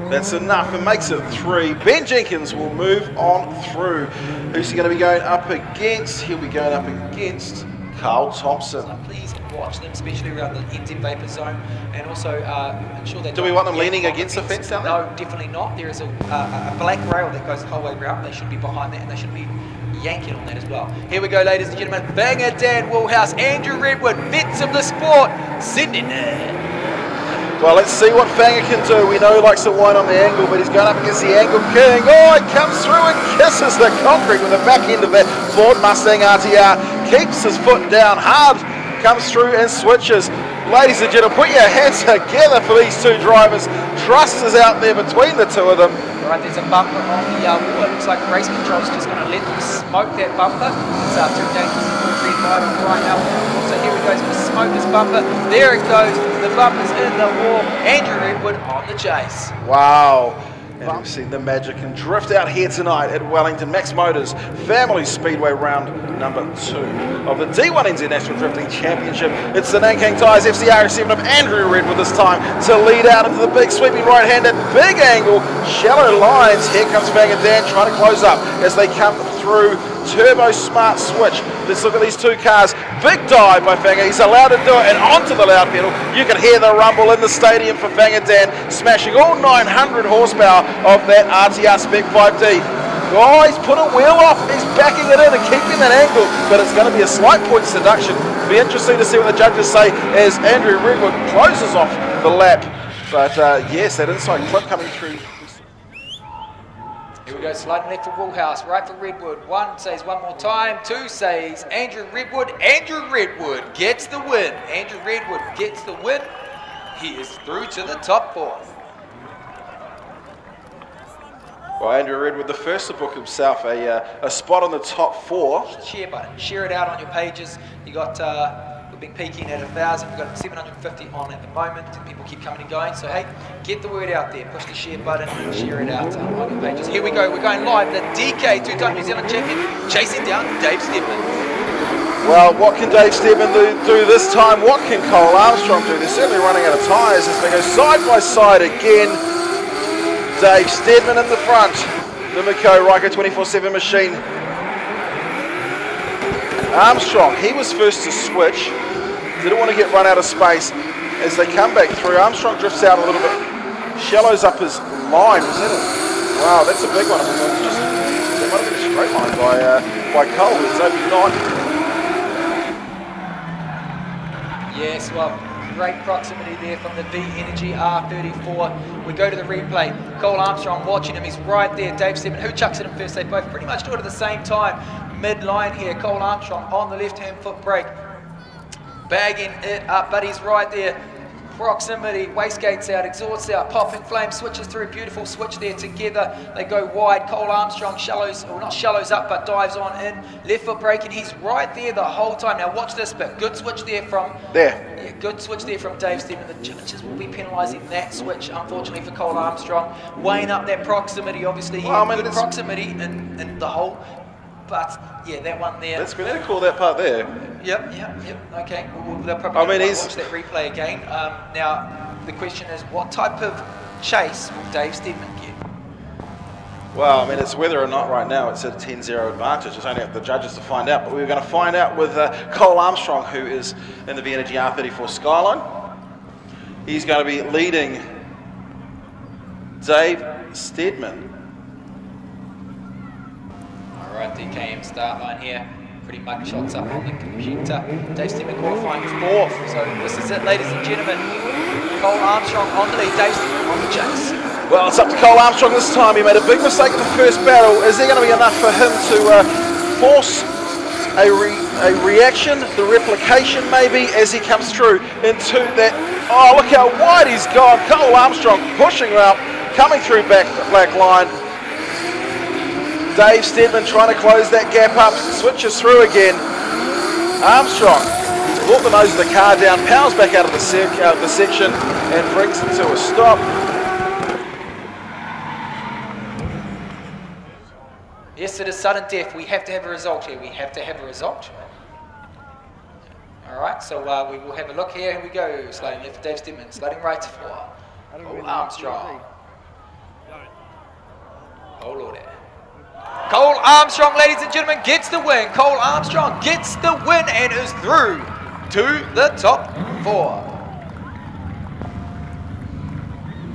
That's enough. It makes it 3. Ben Jenkins will move on through. Who's he going to be going up against? He'll be going up against Carl Thompson. Please watch them, especially around the NZ Vapor Zone, and also ensure that. Do we want them leaning against the fence down there? No, definitely not. There is a black rail that goes the whole way around. They should be behind that, and they should be yanking on that as well. Here we go, ladies and gentlemen. Banger Dan Woolhouse, Andrew Redwood, vets of the sport, sending it. Well, let's see what Fanger can do. We know he likes to whine on the angle, but he's going up against the Angle King. Oh, he comes through and kisses the concrete with the back end of that Ford Mustang RTR. Keeps his foot down hard, comes through and switches. Ladies and gentlemen, put your hands together for these two drivers. Trust is out there between the two of them. Right, there's a bumper on the wall. It looks like race control's just going to let them smoke that bumper. It's too dangerous to put red light on right now. So here we go, he's going to smoke this bumper. There it goes. The bumper's in the wall. Andrew Redwood on the chase. Wow. And we've seen the magic and drift out here tonight at Wellington Max Motors Family Speedway round number 2 of the D1NZ National Drifting Championship. It's the Nanking Tyres FCR7 of Andrew Redwood this time to lead out into the big sweeping right hand at big angle, shallow lines. Here comes Fang and Dan trying to close up as they come through Turbo Smart switch. Let's look at these two cars. Big dive by Fanger. He's allowed to do it, and onto the loud pedal. You can hear the rumble in the stadium for Fanger Dan, smashing all 900 horsepower of that RTR Spec 5D. Oh, he's put a wheel off. He's backing it in and keeping that angle, but it's going to be a slight point deduction. Be interesting to see what the judges say as Andrew Redwood closes off the lap. But yes, that inside clip coming through. Here we go, sliding left for Woolhouse, right for Redwood. 1 says one more time, 2 says Andrew Redwood. Andrew Redwood gets the win. Andrew Redwood gets the win. He is through to the top 4. Well, Andrew Redwood, the first to book himself a spot on the top 4. Share button, share it out on your pages. You got, we've been peaking at 1,000, we've got 750 on at the moment, and people keep coming and going. So hey, get the word out there, push the share button and share it out on your pages. Here we go, we're going live. The DK, two-time New Zealand champion, chasing down Dave Steadman. Well, what can Dave Steadman do this time? What can Cole Armstrong do? They're certainly running out of tyres as they go side by side again. Dave Steadman in the front. The Miko Ryko 24/7 machine. Armstrong, he was first to switch. Didn't want to get run out of space. As they come back through, Armstrong drifts out a little bit. Shallows up his line. Was that it? Wow, that's a big one. That might have been a straight line by Cole. It's maybe not. Yes, well, great proximity there from the V Energy R34. We go to the replay. Cole Armstrong watching him. He's right there. Dave Steadman, who chucks at him first? They both pretty much do it at the same time. Mid-line here. Cole Armstrong on the left-hand foot brake. Bagging it up, but he's right there. Proximity, wastegates out, exhausts out, popping flame, switches through, beautiful switch there together. They go wide. Cole Armstrong shallows, or not shallows up, but dives on in. Left foot braking, he's right there the whole time. Now watch this bit. Good switch there from... There. Yeah, good switch there from Dave Steadman. The judges will be penalising that switch, unfortunately, for Cole Armstrong. Weighing up that proximity, obviously. Well, I mean, good proximity in the hole. But, yeah, that one there. Let's go to call that part there. Yep. Okay. They'll probably watch that replay again. Now, the question is, what type of chase will Dave Steadman get? Well, I mean, it's whether or not right now it's a 10-0 advantage. It's only up to the judges to find out. But we're going to find out with Cole Armstrong, who is in the V Energy R34 Skyline. He's going to be leading Dave Steadman. Alright, DKM start line here. Pretty much shots up on the computer. Dave Steadman qualifying 4th. So this is it, ladies and gentlemen. Cole Armstrong on the lead, Dave Steadman on the chase. Well, it's up to Cole Armstrong this time. He made a big mistake in the first battle. Is there going to be enough for him to force a reaction, the replication maybe, as he comes through into that? Oh, look how wide he's gone. Cole Armstrong pushing out, coming through black line. Dave Steadman trying to close that gap up, switches through again. Armstrong, he's brought the nose of the car down, powers back out of the section and brings it to a stop. Yes, it is sudden death. We have to have a result here. We have to have a result. All right, so we will have a look here. Here we go. Sliding left for Dave Steadman, sliding right for Cole Armstrong. Oh, Lordy. Cole Armstrong, ladies and gentlemen, gets the win. Cole Armstrong gets the win and is through to the top 4.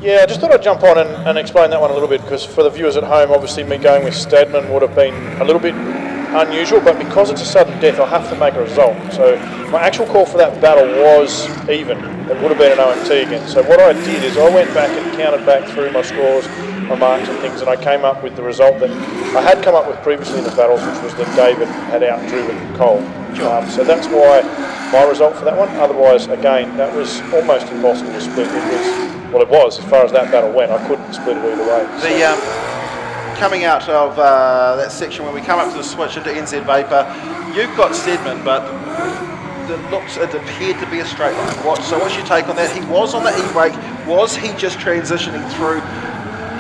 Yeah, I just thought I'd jump on and explain that one a little bit, because for the viewers at home, obviously me going with Steadman would have been a little bit unusual, but because it's a sudden death, I'll have to make a result. So my actual call for that battle was even. It would have been an OMT again. So what I did is I went back and counted back through my scores, my marks and things, and I came up with the result that I had come up with previously in the battles, which was that David had out-driven Cole. So that's why my result for that one. Otherwise, again, that was almost impossible to split. It was as far as that battle went. I couldn't split it either way. The coming out of that section when we come up to the switch into NZ Vapor, you've got Steadman, but it appeared to be a straight line. So what's your take on that? He was on the e-brake. Was he just transitioning through?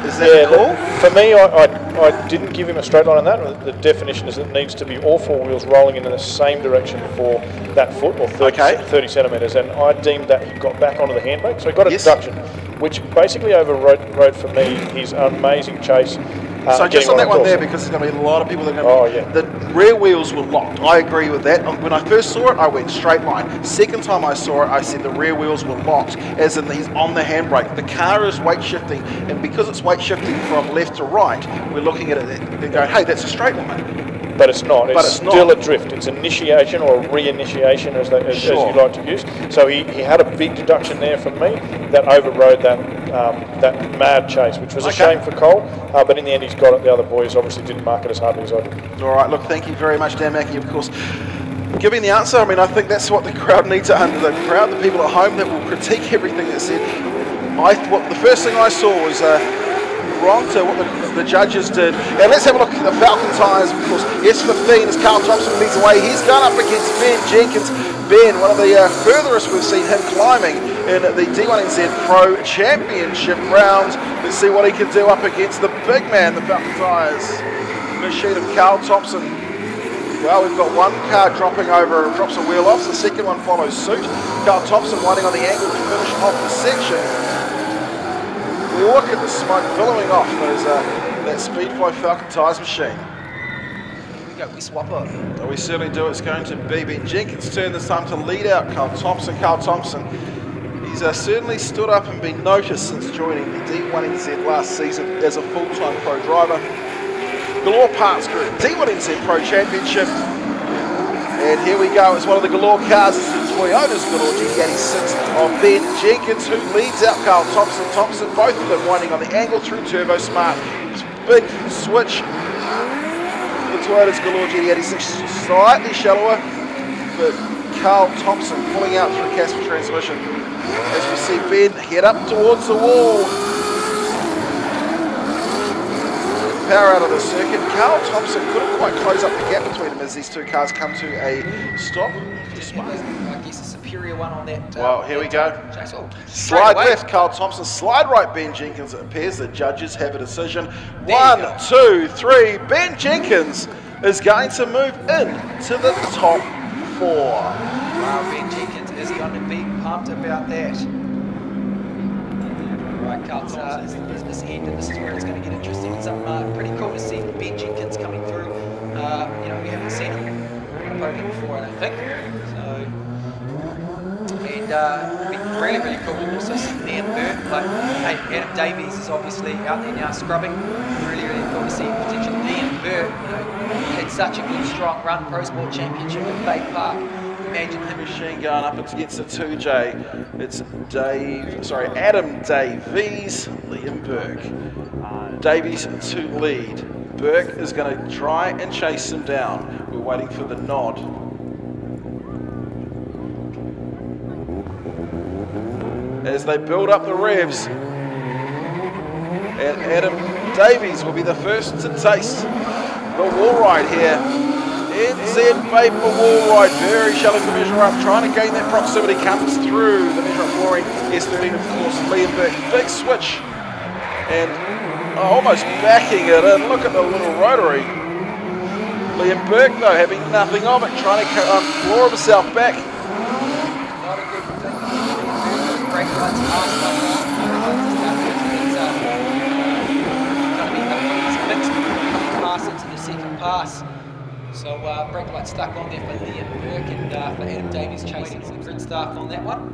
Is that the call? For me, I didn't give him a straight line on that. The definition is that it needs to be all 4 wheels rolling in the same direction for that foot, or 30 centimetres, and I deemed that he got back onto the handbrake, so he got a deduction, which basically overrode for me his amazing chase. So just on that one there, because there's going to be a lot of people that are going to the rear wheels were locked. I agree with that. When I first saw it, I went straight line. Second time I saw it, I said the rear wheels were locked, as in he's on the handbrake. The car is weight shifting, and because it's weight shifting from left to right, we're looking at it and going, hey, that's a straight line. But it's not. It's still a drift. It's initiation or a re-initiation, as you like to use. So he had a big deduction there from me that overrode that mad chase, which was a shame for Cole. But in the end, he's got it. The other boys obviously didn't mark it as hardly as I did. All right. Look, thank you very much, Dan Mackey, of course, giving the answer. I mean, I think that's what the crowd needs to under. The crowd, the people at home that will critique everything that's said. The first thing I saw was wrong to what the judges did. And let's have a look at the Falcon tyres, of course. S15 as Carl Thompson leads away. He's gone up against Ben Jenkins. Ben, one of the furthest we've seen him climbing in the D1NZ Pro Championship round. Let's see what he can do up against the big man, the Falcon tyres machine of Carl Thompson. Well, we've got one car dropping over, drops a wheel off, the second one follows suit. Carl Thompson winding on the angle to finish off the section. Look at the smoke billowing off those, that Speedway Falcon tyres machine. Here we go, we swap up. Oh, we certainly do. It's going to be Ben Jenkins' turn this time to lead out Carl Thompson. Carl Thompson, he's certainly stood up and been noticed since joining the D1NZ last season as a full-time pro driver. Galore Parts Group, D1NZ Pro Championship. And here we go, it's one of the Galore cars, it's the Toyota's Galore GT86 of Ben Jenkins, who leads out Carl Thompson. Thompson, both of them winding on the angle through Turbo Smart. Big switch. The Toyota's Galore GT86 slightly shallower, but Carl Thompson pulling out through Casper transmission. As we see Ben head up towards the wall. Power out of the circuit. Carl Thompson couldn't quite close up the gap between them as these two cars come to a stop. I guess a superior one on that. Well, here we go. Slide left, Carl Thompson. Slide right, Ben Jenkins. It appears the judges have a decision. 1, 2, 3. Ben Jenkins is going to move in to the top 4. Wow, Ben Jenkins is going to be pumped about that. Right, Carl Thompson is the business end, and this is where it's going to get interesting. It's pretty cool to see Ben Jenkins coming through. You know, we haven't seen him on a podium before, I don't think. So, and really, really cool to also see Liam Burke. But hey, Adam Davies is obviously out there now scrubbing. Really, really cool to see potentially Liam Burke. You know, had such a good, strong run, Pro Sport Championship at Bay Park. Imagine him machine going up against the 2J. It's Adam Davies, Liam Burke. Davies to lead. Burke is going to try and chase him down. We're waiting for the nod. As they build up the revs. And Adam Davies will be the first to taste the wall ride here. NZ Vapor wall ride, very shallow to measure up, trying to gain that proximity, comes through the measure up flooring. S13, of course, Liam Burke, big switch, and almost backing it in. Look at the little rotary. Liam Burke, though, having nothing of it, trying to floor himself back. Not a good thing. Brake lights past going to be mixed pass into the second pass. So brake light stuck on there for Liam Burke and for Adam Davies chasing the grid staff on that one.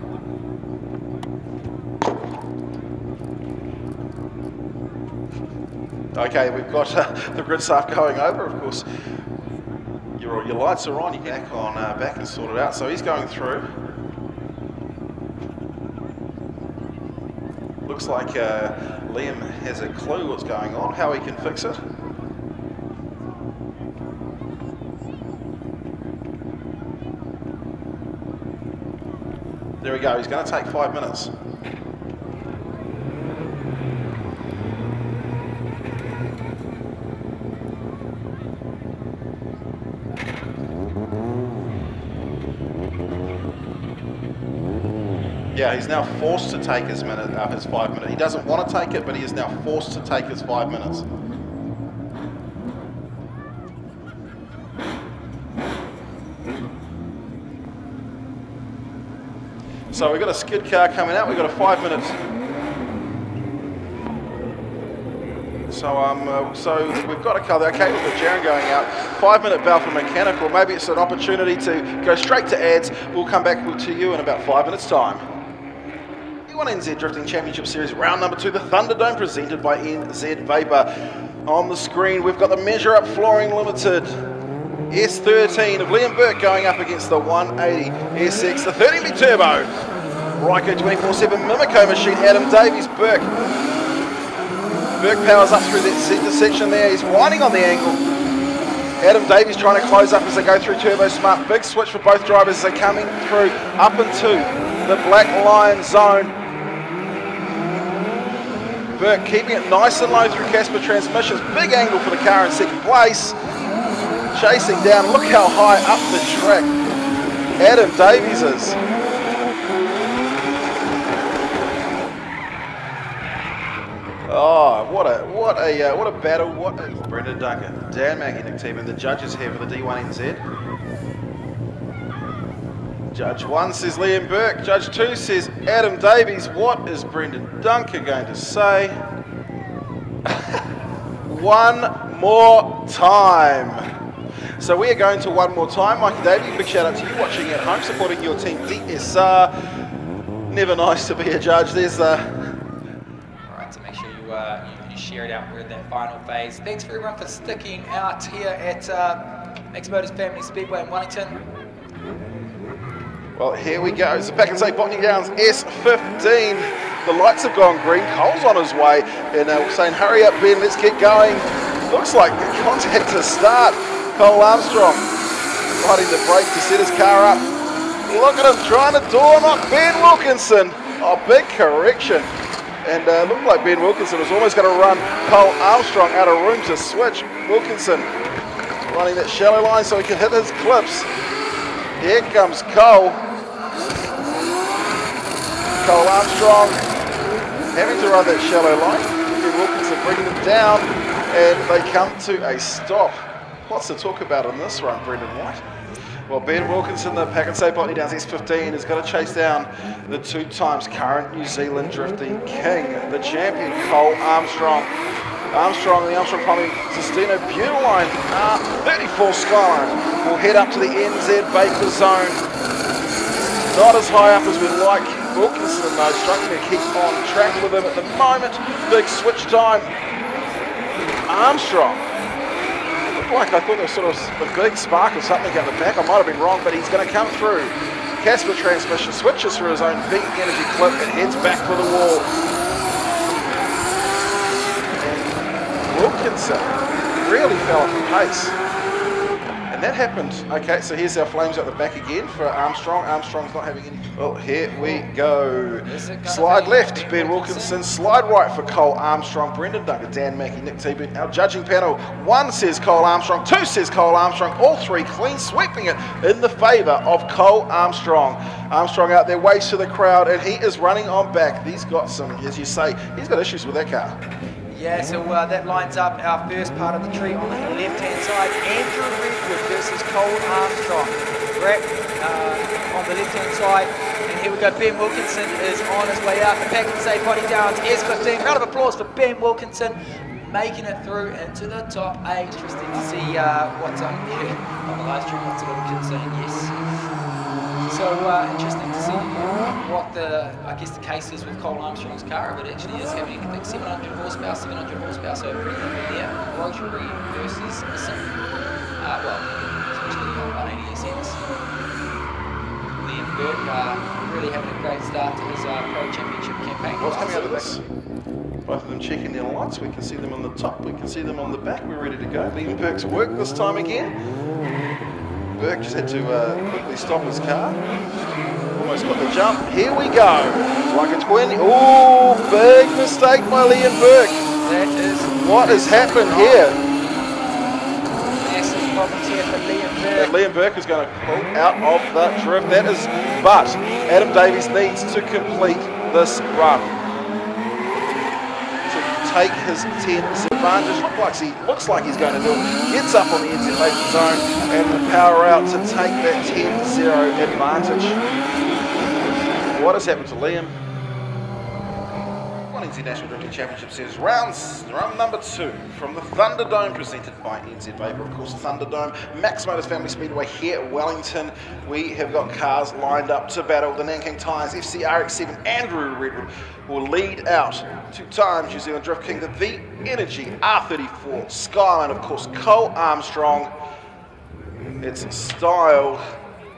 Okay, we've got the grid staff going over, of course. Your lights are on, you're back and sorted out. So he's going through. Looks like Liam has a clue what's going on, how he can fix it. There we go, he's going to take 5 minutes. Yeah, he's now forced to take his 5 minutes. He doesn't want to take it, but he is now forced to take his 5 minutes. So we've got a skid car coming out, we've got a 5 minutes. So we've got a car, okay, with the Jaren going out, 5 minute bell for mechanical. Maybe it's an opportunity to go straight to ads. We'll come back to you in about 5 minutes time. D1NZ Drifting Championship Series, round number 2, the Thunderdome, presented by NZ Vapor. On the screen, we've got the Measure Up Flooring Limited. S13 of Liam Burke going up against the 180 SX, the 30 turbo. Ryko 24/7 Mimico machine, Adam Davies, Burke. Burke powers up through that centre section there, he's winding on the angle. Adam Davies trying to close up as they go through Turbo Smart. Big switch for both drivers as they're coming through up into the Blacklion zone. Burke keeping it nice and low through Casper Transmissions. Big angle for the car in second place. Chasing down, look how high up the track Adam Davies is. Oh, what a battle! Brendan Duncan, Dan Mackey, Nick Team, and the judges here for the D1NZ. Judge 1 says Liam Burke. Judge 2 says Adam Davies. What is Brendan Duncan going to say? One more time. So we are going to one more time. Mikey Davey, big shout out to you watching at home, supporting your team DSR. Never nice to be a judge. There's Alright, so make sure you share it out. We're in that final phase. Thanks for everyone for sticking out here at Max Motors Family Speedway in Wellington. Well, here we go. It's the Pack and Say Botany Downs S15. The lights have gone green. Cole's on his way. And we're saying, hurry up, Ben, let's get going. Looks like the contact to start. Cole Armstrong riding the brake to set his car up. Look at him trying to door knock Ben Wilkinson. Oh, big correction. And looked like Ben Wilkinson was almost going to run Cole Armstrong out of room to switch. Wilkinson running that shallow line so he can hit his clips. Here comes Cole. Cole Armstrong having to run that shallow line. Ben Wilkinson bringing them down, and they come to a stop. What's to talk about on this run, Brendan White? Well, Ben Wilkinson, the Pack and Say Botany Downs S15, is going to chase down the 2 times current New Zealand drifting king, the champion Cole Armstrong. Armstrong and the Armstrong Plumbing Sestino Butyl line, 34 Skyline, will head up to the NZ Vapor Zone. Not as high up as we'd like. Wilkinson, though, struggling to keep on track with him at the moment. Big switch time. Armstrong. Looked like I thought there was sort of a big spark or something at the back. I might have been wrong, but he's going to come through. Casper Transmission switches through his own big energy clip and heads back for the wall. Wilkinson really fell off the pace. And that happened. Okay, so here's our flames at the back again for Armstrong. Armstrong's not having any... Well, here we go. Slide left, Ben Wilkinson. Slide right for Cole Armstrong. Brendan Duncan, Dan Mackey, Nick Teebin. Our judging panel, 1 says Cole Armstrong, 2 says Cole Armstrong. All 3 clean sweeping it in the favour of Cole Armstrong. Armstrong out there, waves to the crowd, and he is running on back. He's got some, as you say, he's got issues with that car. Yeah, so that lines up our first part of the tree on the left-hand side. Andrew Redwood versus Cole Armstrong. Brett on the left-hand side. And here we go, Ben Wilkinson is on his way out. The Pack and Say Botany Downs S15. Round of applause for Ben Wilkinson, making it through into the top 8. Interesting to see what's on here on the live stream. What's the little kid saying? Yes. So interesting to see what the, I guess, the case is with Cole Armstrong's car. It actually is having, I think, 700 horsepower, so pretty good there. Rotary versus Nissan. Well, especially on 180 SX. Liam Burke really having a great start to his Pro Championship campaign. What's coming out of this? Both of them checking their lights. We can see them on the top, we can see them on the back. We're ready to go. Liam Burke's work this time again. Burke just had to quickly stop his car. Almost got the jump. Here we go. Like a 20. Oh, big mistake by Liam Burke. That is what has happened here. Massive problems here for Liam Burke. And Liam Burke is going to pull out of the drift. That is, but Adam Davies needs to complete this run to take his 10's advantage. Looks like he's going to do it. Gets up on the NZ Vapor Zone and will power out to take that 10-0 advantage. What has happened to Liam? NZ National Drifting Championship Series round number 2 from the Thunderdome, presented by NZ Vapor. Of course, Thunderdome, Max Motors Family Speedway here at Wellington. We have got cars lined up to battle. The Nanking Tyres FC RX-7, Andrew Redwood will lead out. 2 times New Zealand Drift King, the V-Energy R34 Skyline, of course, Cole Armstrong. It's styled,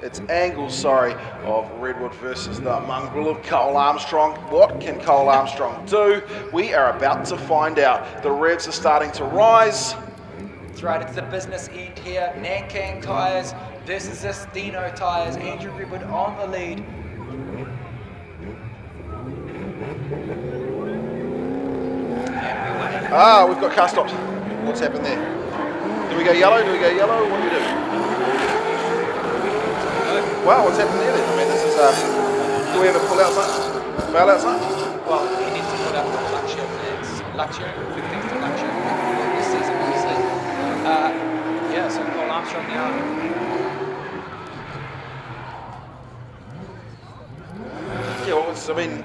it's angled, sorry, of Redwood versus the mongrel of Cole Armstrong. What can Cole Armstrong do? We are about to find out. The revs are starting to rise. That's right, it's the business end here. Nanking Tyres versus Dino Tyres. Andrew Redwood on the lead. Ah, we've got car stopped. What's happened there? Do we go yellow? Do we go yellow? What do we do? Wow, what's happened there then? I mean, this is, do we have a pull-out sign? Bail-out sign? Well, he needs to put up luxury plans. Luxury, big things to luxury. This season, obviously. Yeah, so Cole Armstrong now. Yeah, well, I mean,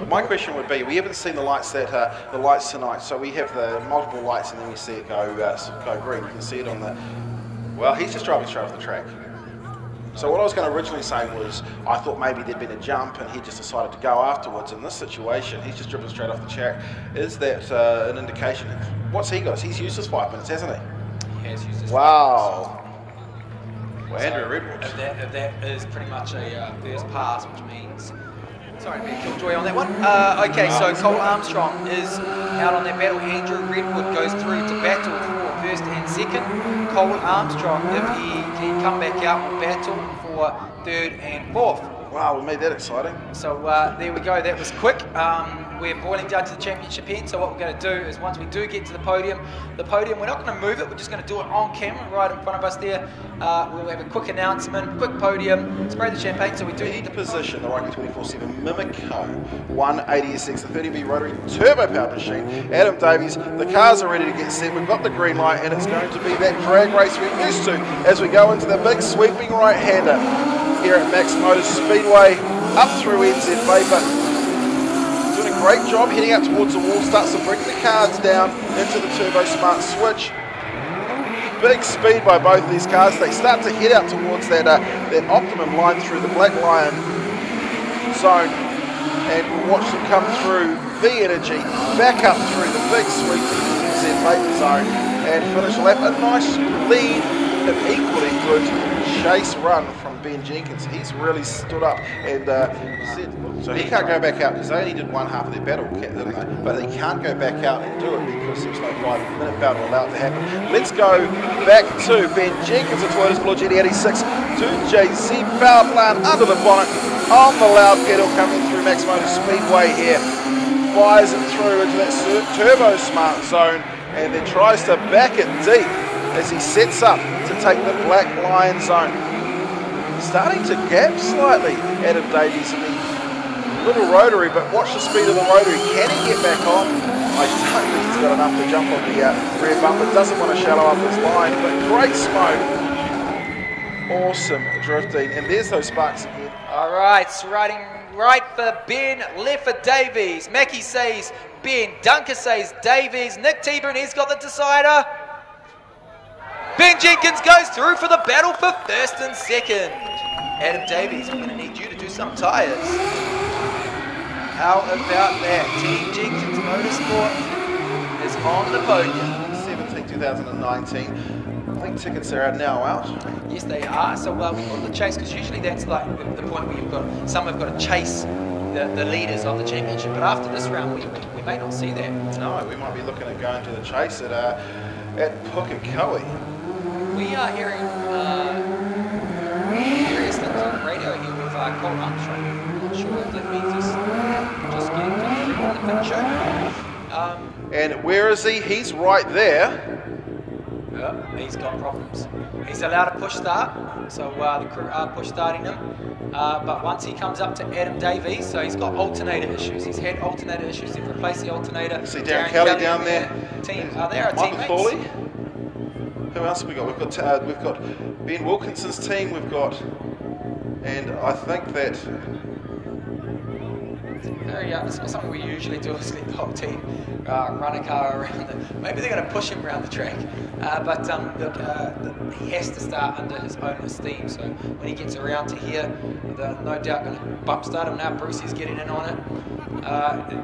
my question would be, we haven't seen the lights tonight, so we have the multiple lights and then we see it go green. You can see it on the, well, he's just driving straight off the track. So what I was going to originally say was, I thought maybe there'd been a jump and he just decided to go afterwards. In this situation, he's just driven straight off the track. Is that an indication? What's he got? He's used his 5 minutes, hasn't he? He has used his 5 minutes. Wow. Well, Andrew Redwood. If that is pretty much a first pass, which means, sorry to be a killjoy on that one. Okay, so Cole Armstrong is out on that battle. Andrew Redwood goes through to battle for first and second. Cole Armstrong, if he can come back out, will battle for third and fourth. Wow, we made that exciting. So there we go, that was quick. We're boiling down to the championship end, so what we're going to do is once we do get to the podium, we're not going to move it, we're just going to do it on camera right in front of us there. We'll have a quick announcement, quick podium, spray the champagne, so we do need to position the Rocky 24/7 Mimico 180SX, the 30B rotary turbo powered machine. Adam Davies, the cars are ready to get set, we've got the green light, and it's going to be that drag race we're used to as we go into the big sweeping right-hander here at Max Motors Speedway, up through NZ Vapor. Doing a great job heading out towards the wall, starts to bring the cars down into the Turbo Smart switch. Big speed by both of these cars. They start to head out towards that optimum line through the Blacklion zone, and we'll watch them come through the Energy, back up through the big sweeping NZ Vapor zone, and finish a lap. A nice lead, an equally good chase run from Ben Jenkins. He's really stood up and said, so he can't go back out because they only did one half of their battle, didn't they? But they can't go back out and do it because there's no 5-minute battle allowed to happen. Let's go back to Ben Jenkins, a Toyota's Galore GT86, to JZ power plant under the bonnet on the loud pedal coming through Max Motors Speedway here. Fires it through into that Turbo Smart zone and then tries to back it deep as he sets up to take the Blacklion zone. Starting to gap slightly, Adam Davies in the little rotary, but watch the speed of the rotary. Can he get back on? I don't think he's got enough to jump on the rear bumper. Doesn't want to shallow up his line, but great smoke. Awesome drifting, and there's those sparks again. All right, so riding right for Ben, left for Davies. Mackie says Ben, Dunker says Davies, Nick Teburn, he's got the decider. Ben Jenkins goes through for the battle for first and second. Adam Davies, I'm going to need you to do some tyres. How about that? Team Jenkins Motorsport is on the podium. 2019. I think tickets are now out. Yes, they are. So we call the chase because usually that's like the point where you've got some have got to chase the leaders of the championship. But after this round, we may not see that. No, we might be looking at going to the chase at Pukekohe. We are hearing various things on the radio here with Cole Armstrong. I'm not sure if that means just getting through on the pit show. And where is he? He's right there. He's got problems. He's allowed a push start, so the crew are push starting him. But once he comes up to Adam Davies, so he's got alternator issues. He's had alternator issues. They've replaced the alternator. See Darren Kelly down there. Team, they are Michael teammates. Thorley. Who else have we got? We've got Ben Wilkinson's team. We've got, and I think that. It's not something we usually do as the whole team, run a car around maybe they're going to push him around the track, but he has to start under his own esteem, so when he gets around to here, they're no doubt going to bump start him. Now Bruce is getting in on it.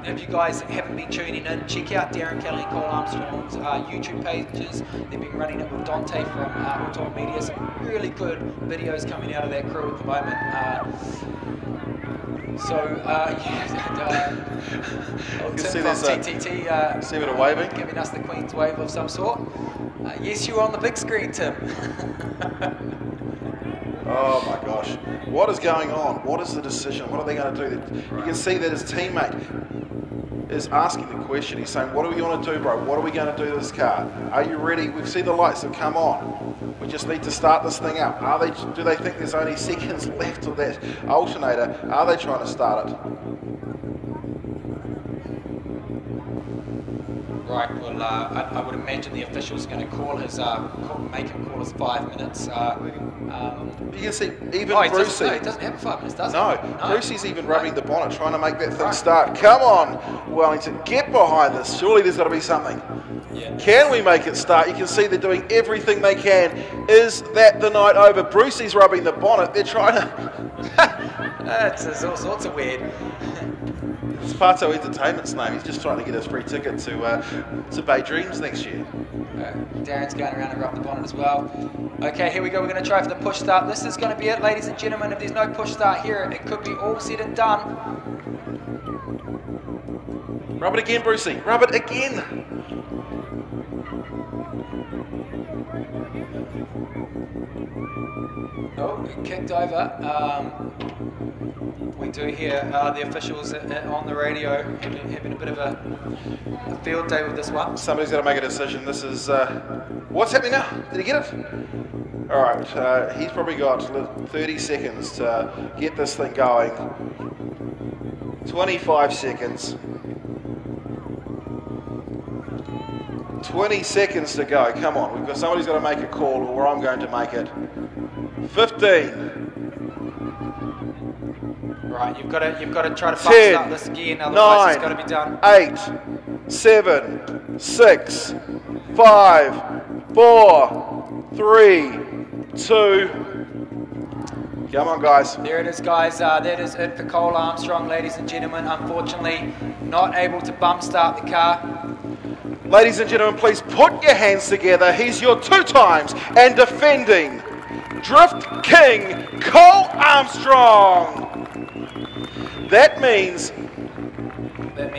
If you guys haven't been tuning in, check out Darren Kelly and Cole Armstrong's YouTube pages. They've been running it with Dante from Top Media. Some really good videos coming out of that crew at the moment. You can see there's TTT see a bit of waving, giving us the Queen's wave of some sort. Yes, you're on the big screen, Tim. Oh my gosh, what is going on? What is the decision? What are they going to do? You can see that his teammate is asking the question. He's saying, what do we want to do, bro? What are we going to do to this car? Are you ready? We've seen the lights have come on. We just need to start this thing up. Do they think there's only seconds left of that alternator? Are they trying to start it? Right, well, I would imagine the official's going to call his, make him call his 5 minutes. You can see even Brucey. He doesn't have 5 minutes, does he? No, Brucey's even rubbing the bonnet, trying to make that thing start. Come on, Wellington, get behind this. Surely there's got to be something. Yeah. Can we make it start? You can see they're doing everything they can. Is that the night over? Brucey's rubbing the bonnet. They're trying to... It's all sorts of weird. It's Pato Entertainment's name. He's just trying to get us free ticket to Bay Dreams next year. Darren's going around and rub the bonnet as well. Okay, here we go. We're going to try for the push start. This is going to be it, ladies and gentlemen. If there's no push start here, it could be all said and done. Rub it again, Brucey. Rub it again. Oh, kicked over. We do hear the officials on the radio having a bit of a field day with this one. Somebody's got to make a decision. This is... what's happening now? Did he get it? All right, he's probably got 30 seconds to get this thing going. 25 seconds. 20 seconds to go. Come on, we've got somebody's got to make a call, or I'm going to make it. 15. Right, you've got to try to bump start this again, otherwise it's got to be done. 8, 7, 6, 5, 4, 3, 2. Come on, guys. There it is, guys. That is it for Cole Armstrong, ladies and gentlemen. Unfortunately, not able to bump start the car. Ladies and gentlemen, please put your hands together. He's your 2 times and defending Drift King, Cole Armstrong. That means that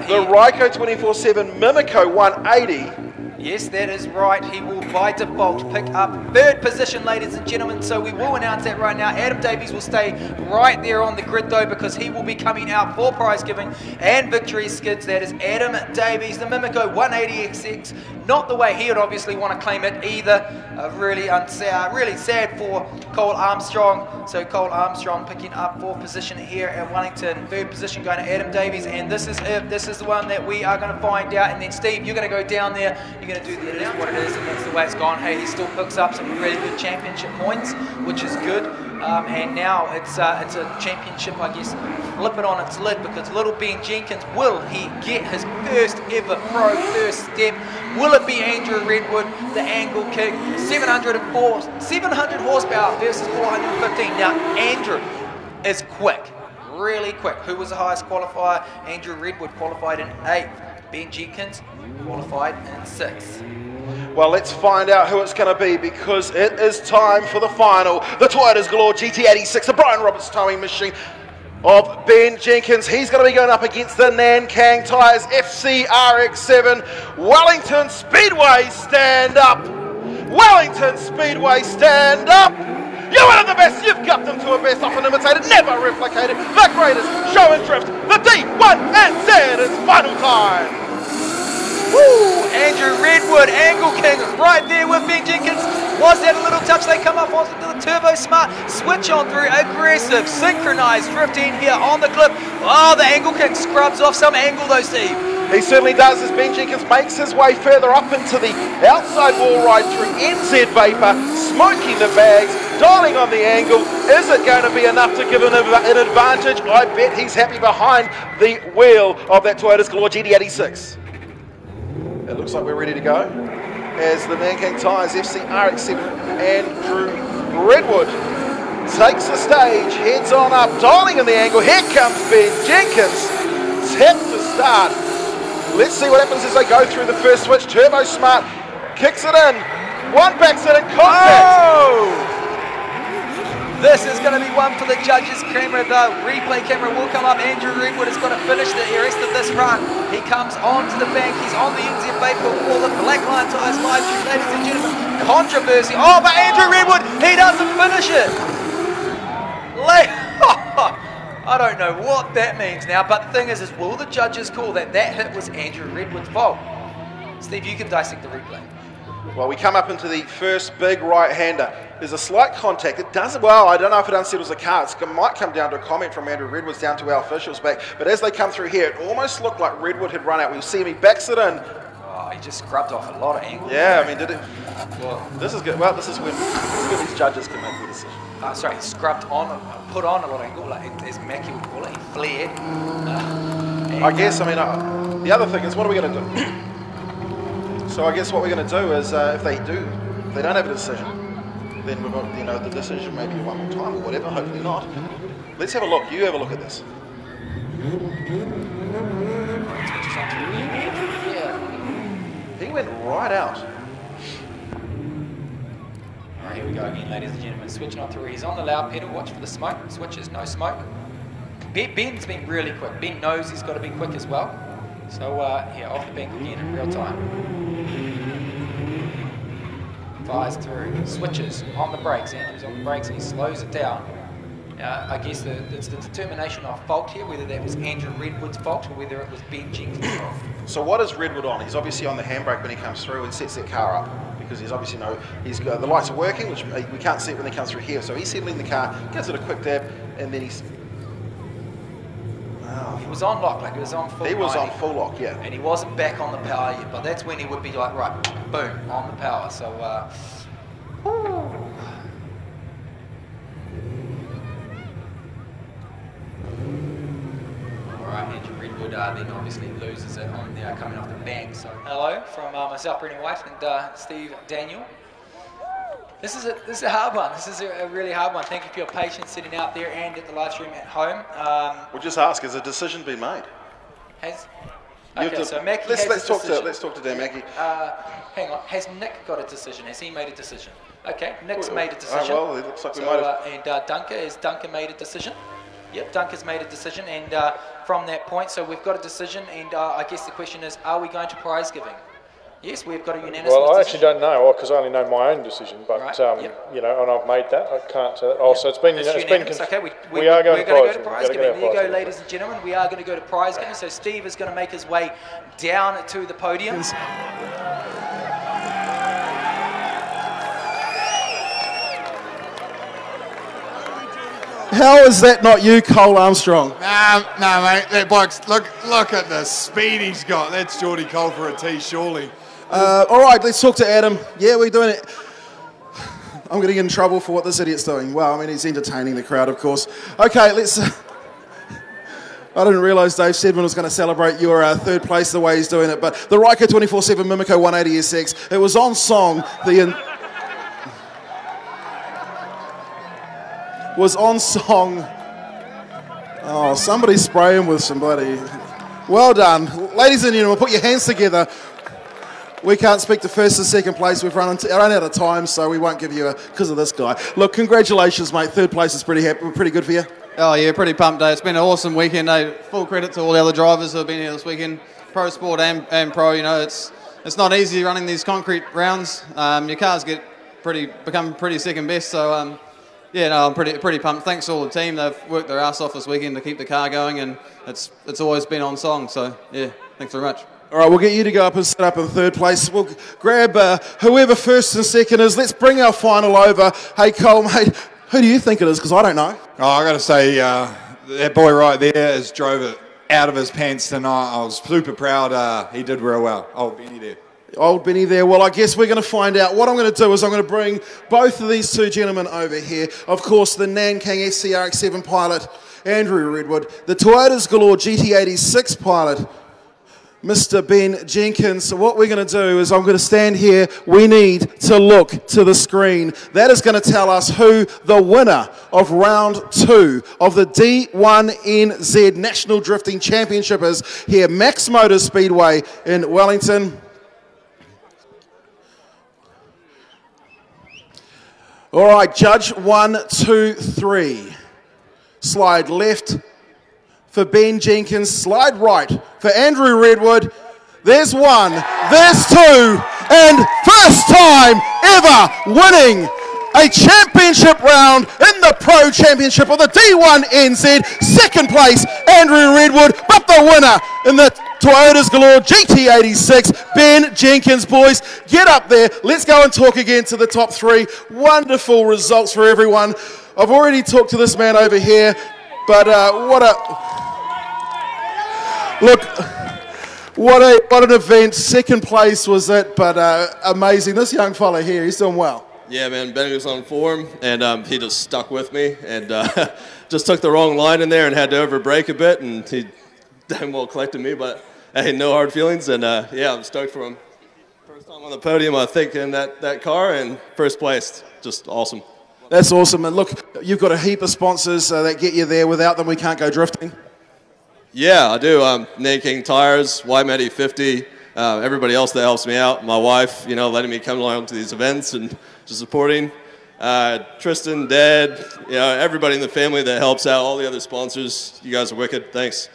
the Ryco 24/7 Mimico 180. Yes, that is right. He will by default pick up 3rd position, ladies and gentlemen. So we will announce that right now. Adam Davies will stay right there on the grid though, because he will be coming out for prize giving and victory skids. That is Adam Davies, the Mimico 180XX. Not the way he would obviously want to claim it either. Really sad for Cole Armstrong. So Cole Armstrong picking up 4th position here at Wellington. 3rd position going to Adam Davies, and this is it. This is the one that we are going to find out. And then Steve, you're going to go down there. You're going to do the, it is what it is, and that's the way it's gone. Hey, he still picks up some really good championship points, which is good. And now it's a championship, I guess, flip it on its lid, because little Ben Jenkins, will he get his first ever pro first step? Will it be Andrew Redwood, the angle kick, 700 horsepower versus 415? Now, Andrew is quick, really quick. Who was the highest qualifier? Andrew Redwood qualified in 8th. Ben Jenkins qualified in 6th. Well, let's find out who it's going to be, because it is time for the final. The Toyota's Galore GT86, the Brian Roberts towing machine of Ben Jenkins. He's going to be going up against the Nankang Tyres FCRX7. Wellington Speedway, stand up. Wellington Speedway, stand up. You're one of the best. You've got them to a best, often imitated, never replicated. The greatest show and drift. The D1NZ is final time. Woo! Andrew Redwood, Angle King, right there with Ben Jenkins. Was that a little touch? They come up onto the Turbo Smart, switch on through, aggressive, synchronized drifting here on the clip. Oh, the Angle King scrubs off some angle though, Steve. He certainly does, as Ben Jenkins makes his way further up into the outside wall ride through NZ Vapor, smoking the bags, dialing on the angle. Is it going to be enough to give him an advantage? I bet he's happy behind the wheel of that Toyota's Galore GT86. It looks like we're ready to go, as the Nankang Tyres FCRX7 Andrew Redwood takes the stage, heads on up, dialing in the angle. Here comes Ben Jenkins, tap to start. Let's see what happens as they go through the first switch. Turbo Smart kicks it in, one backs it in contact. Oh! This is going to be one for the judges' camera. The replay camera will come up. Andrew Redwood is going to finish the rest of this run. He comes onto the bank. He's on the NZ Vapor for the Blacklion Tyres Live-Stream, ladies and gentlemen. Controversy. Oh, but Andrew Redwood, he doesn't finish it. I don't know what that means now, but the thing is will the judges call that hit was Andrew Redwood's fault? Steve, you can dissect the replay. Well, we come up into the first big right-hander. There's a slight contact. It doesn't, well, I don't know if it unsettles the car. It might come down to a comment from Andrew Redwood's down to our officials back. But as they come through here, it almost looked like Redwood had run out. We'll see him, he backs it in. Oh, he just scrubbed off a lot of angle. Yeah, I mean, did it? Well, this is good. Well, this is when these judges can make the decision. Sorry, he scrubbed on, put on a lot of angle, like as Mackie would call it. He flared. I guess, I mean, the other thing is, what are we going to do? So I guess what we're going to do is, if they don't have a decision, then we've got, you know, the decision maybe one more time or whatever. Hopefully not. Let's have a look. You have a look at this. He went right out. Alright, here we go again, ladies and gentlemen. Switching on through. He's on the loud pedal. Watch for the smoke. Switches, no smoke. Ben's been really quick. Ben knows he's got to be quick as well. So, yeah, off the bank again in real time. Fires through. Switches on the brakes. Andrew's on the brakes and he slows it down. I guess it's the determination of fault here, whether that was Andrew Redwood's fault or whether it was Ben Jenkins' fault. So what is Redwood on? He's obviously on the handbrake when he comes through and sets that car up, because he's obviously the lights are working, which we can't see it when they come through here. So he's settling the car, gives it a quick dab, and then he's... He was on lock, like he was on full. He was on full lock, yeah. And he wasn't back on the power yet, but that's when he would be like, right, boom, on the power. So, Alright, Andrew Redwood then obviously loses it on there coming off the bank. So hello from myself, Brendan White, and Steve Daniel. This is a hard one. This is a really hard one. Thank you for your patience sitting out there and at the live stream at home. We'll just ask, has a decision been made? Okay, so Mackie let's talk to Dan Mackie. Hang on, has Nick got a decision? Has he made a decision? Okay, Nick's made a decision. Well, it looks like we might have. And Duncan made a decision? Yep, Duncan's made a decision, and from that point, so we've got a decision, and I guess the question is, are we going to prize giving? Yes, we've got a unanimous decision. Well, I actually don't know, because I only know my own decision, but, you know, and I've made that. I can't say that. Oh, so it's been, okay, we are going to go to prize giving. There you go, ladies and gentlemen. We are going to go to prize giving. So Steve is going to make his way down to the podium. How is that not you, Cole Armstrong? No, mate. That bloke's look at the speed he's got. That's Geordie Cole for a tee, surely. All right, let's talk to Adam. Yeah, we're doing it. I'm going to get in trouble for what this idiot's doing. Well, I mean, he's entertaining the crowd, of course. Okay, let's... I didn't realise Dave Sedman was going to celebrate your third place the way he's doing it, but the Ryko 24/7 Mimico 180 SX, it was on song. Was on song. Oh, somebody spray him with some bloody... Well done. Ladies and gentlemen, put your hands together. We can't speak to first and second place. We've run out of time, so we won't give you because of this guy. Look, congratulations, mate. Third place is pretty good for you. Oh, yeah, pretty pumped, It's been an awesome weekend, Full credit to all the other drivers who have been here this weekend. Pro Sport and Pro, you know, it's not easy running these concrete rounds. Your cars become pretty second best, so... yeah, no, I'm pretty pumped. Thanks to all the team. They've worked their ass off this weekend to keep the car going, and it's always been on song. So, yeah, thanks very much. All right, we'll get you to go up and sit up in third place. We'll grab whoever first and second is. Let's bring our final over. Hey, Cole, mate, who do you think it is? Because I don't know. Oh, I got to say, that boy right there has drove it out of his pants tonight. I was super proud. He did real well. Oh, Benny there. Old Benny there. Well, I guess we're going to find out. What I'm going to do is I'm going to bring both of these two gentlemen over here. Of course, the Nankang SCRX7 pilot, Andrew Redwood. The Toyota's Galore GT86 pilot, Mr. Ben Jenkins. So what we're going to do is I'm going to stand here. We need to look to the screen. That is going to tell us who the winner of round 2 of the D1NZ National Drifting Championship is here, Max Motor Speedway in Wellington. All right, judge 1, 2, 3. Slide left for Ben Jenkins. Slide right for Andrew Redwood. There's 1, there's 2, and first time ever winning a championship round in the Pro Championship of the D1NZ. Second place, Andrew Redwood, but the winner in the Toyota's Galore GT86, Ben Jenkins. Boys, get up there. Let's go and talk again to the top three. Wonderful results for everyone. I've already talked to this man over here, but what an event. Second place was it, but amazing. This young fella here, he's doing well. Yeah, man, Ben was on form, and he just stuck with me, and just took the wrong line in there and had to overbrake a bit, and he damn well collected me, but hey, no hard feelings, and yeah, I'm stoked for him. First time on the podium, I think, in that car, and first place, just awesome. That's awesome, and look, you've got a heap of sponsors that get you there. Without them, we can't go drifting. Yeah, I do. D1NZ Tires, YMATI 50, everybody else that helps me out, my wife, you know, letting me come along to these events and just supporting. Tristan, Dad, you know, everybody in the family that helps out, all the other sponsors. You guys are wicked. Thanks.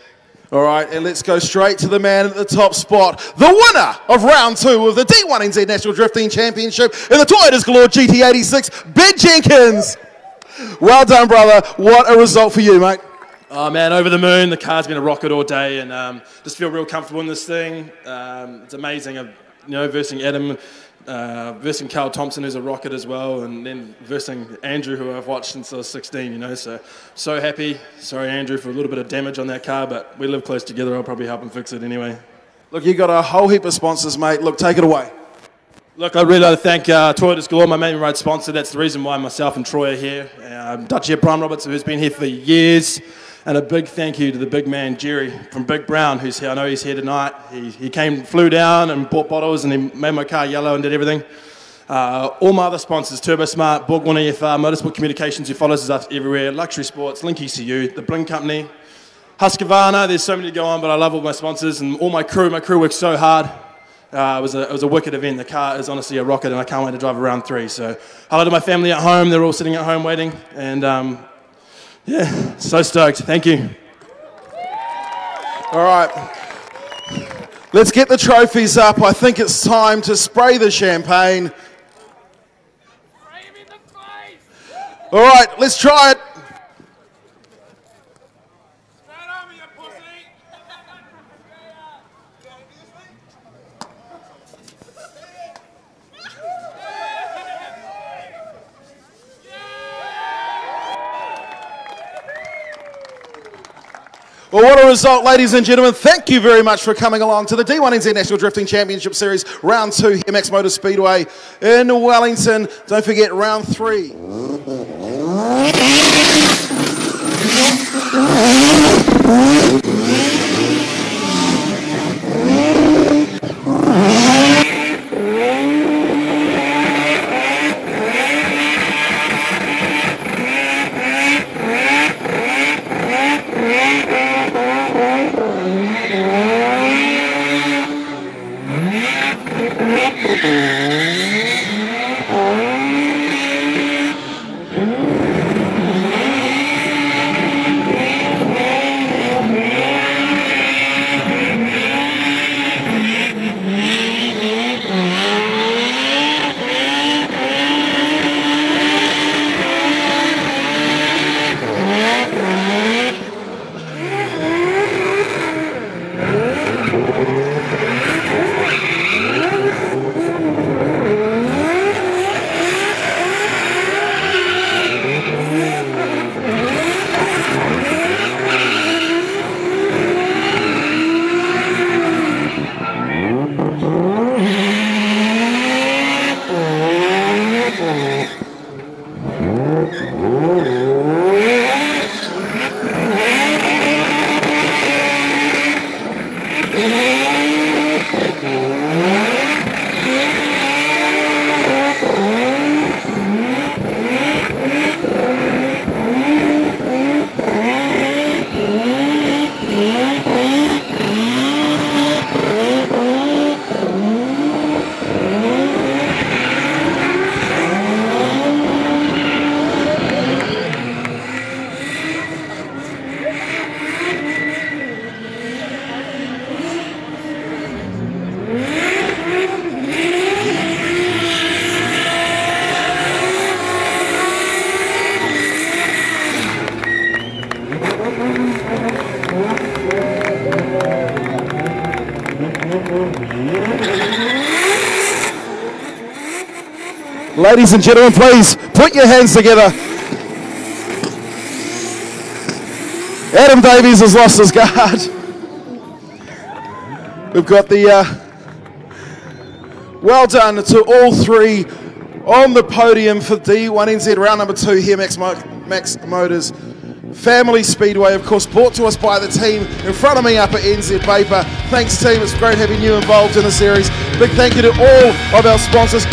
All right, and let's go straight to the man at the top spot, the winner of round 2 of the D1NZ National Drifting Championship in the Toyota's Galore GT86, Ben Jenkins. Well done, brother. What a result for you, mate. Oh man, over the moon. The car's been a rocket all day, and just feel real comfortable in this thing. It's amazing, you know, versing Adam, versing Carl Thompson, who's a rocket as well, and then versing Andrew, who I've watched since I was 16. You know, so happy. Sorry, Andrew, for a little bit of damage on that car, but we live close together. I'll probably help him fix it anyway. Look, you got a whole heap of sponsors, mate. Look, take it away. Look, I'd really like to thank Toyota's Galore, my main ride sponsor. That's the reason why myself and Troy are here. Dutch here, Brian Roberts, who's been here for years. And a big thank you to the big man, Jerry, from Big Brown, who's here. I know he's here tonight. He flew down and bought bottles, and he made my car yellow and did everything. All my other sponsors, Turbo Smart, Borg1 EFR, Motorsport Communications, who follows us everywhere, Luxury Sports, Link ECU, the Blink Company, Husqvarna. There's so many to go on, but I love all my sponsors and all my crew. My crew works so hard. It was a wicked event. The car is honestly a rocket, and I can't wait to drive around 3. So hello to my family at home. They're all sitting at home waiting. And yeah, so stoked. Thank you. All right. Let's get the trophies up. I think it's time to spray the champagne. All right, let's try it. Well, what a result, ladies and gentlemen. Thank you very much for coming along to the D1NZ National Drifting Championship Series, Round 2, here Max Motor Speedway in Wellington. Don't forget, Round 3. Ladies and gentlemen, please put your hands together. Adam Davies has lost his guard. We've got the well done to all three on the podium for D1NZ round number 2 here, Max Motors Family Speedway, of course, brought to us by the team in front of me up at NZ Vapor. Thanks team, it's great having you involved in the series. Big thank you to all of our sponsors.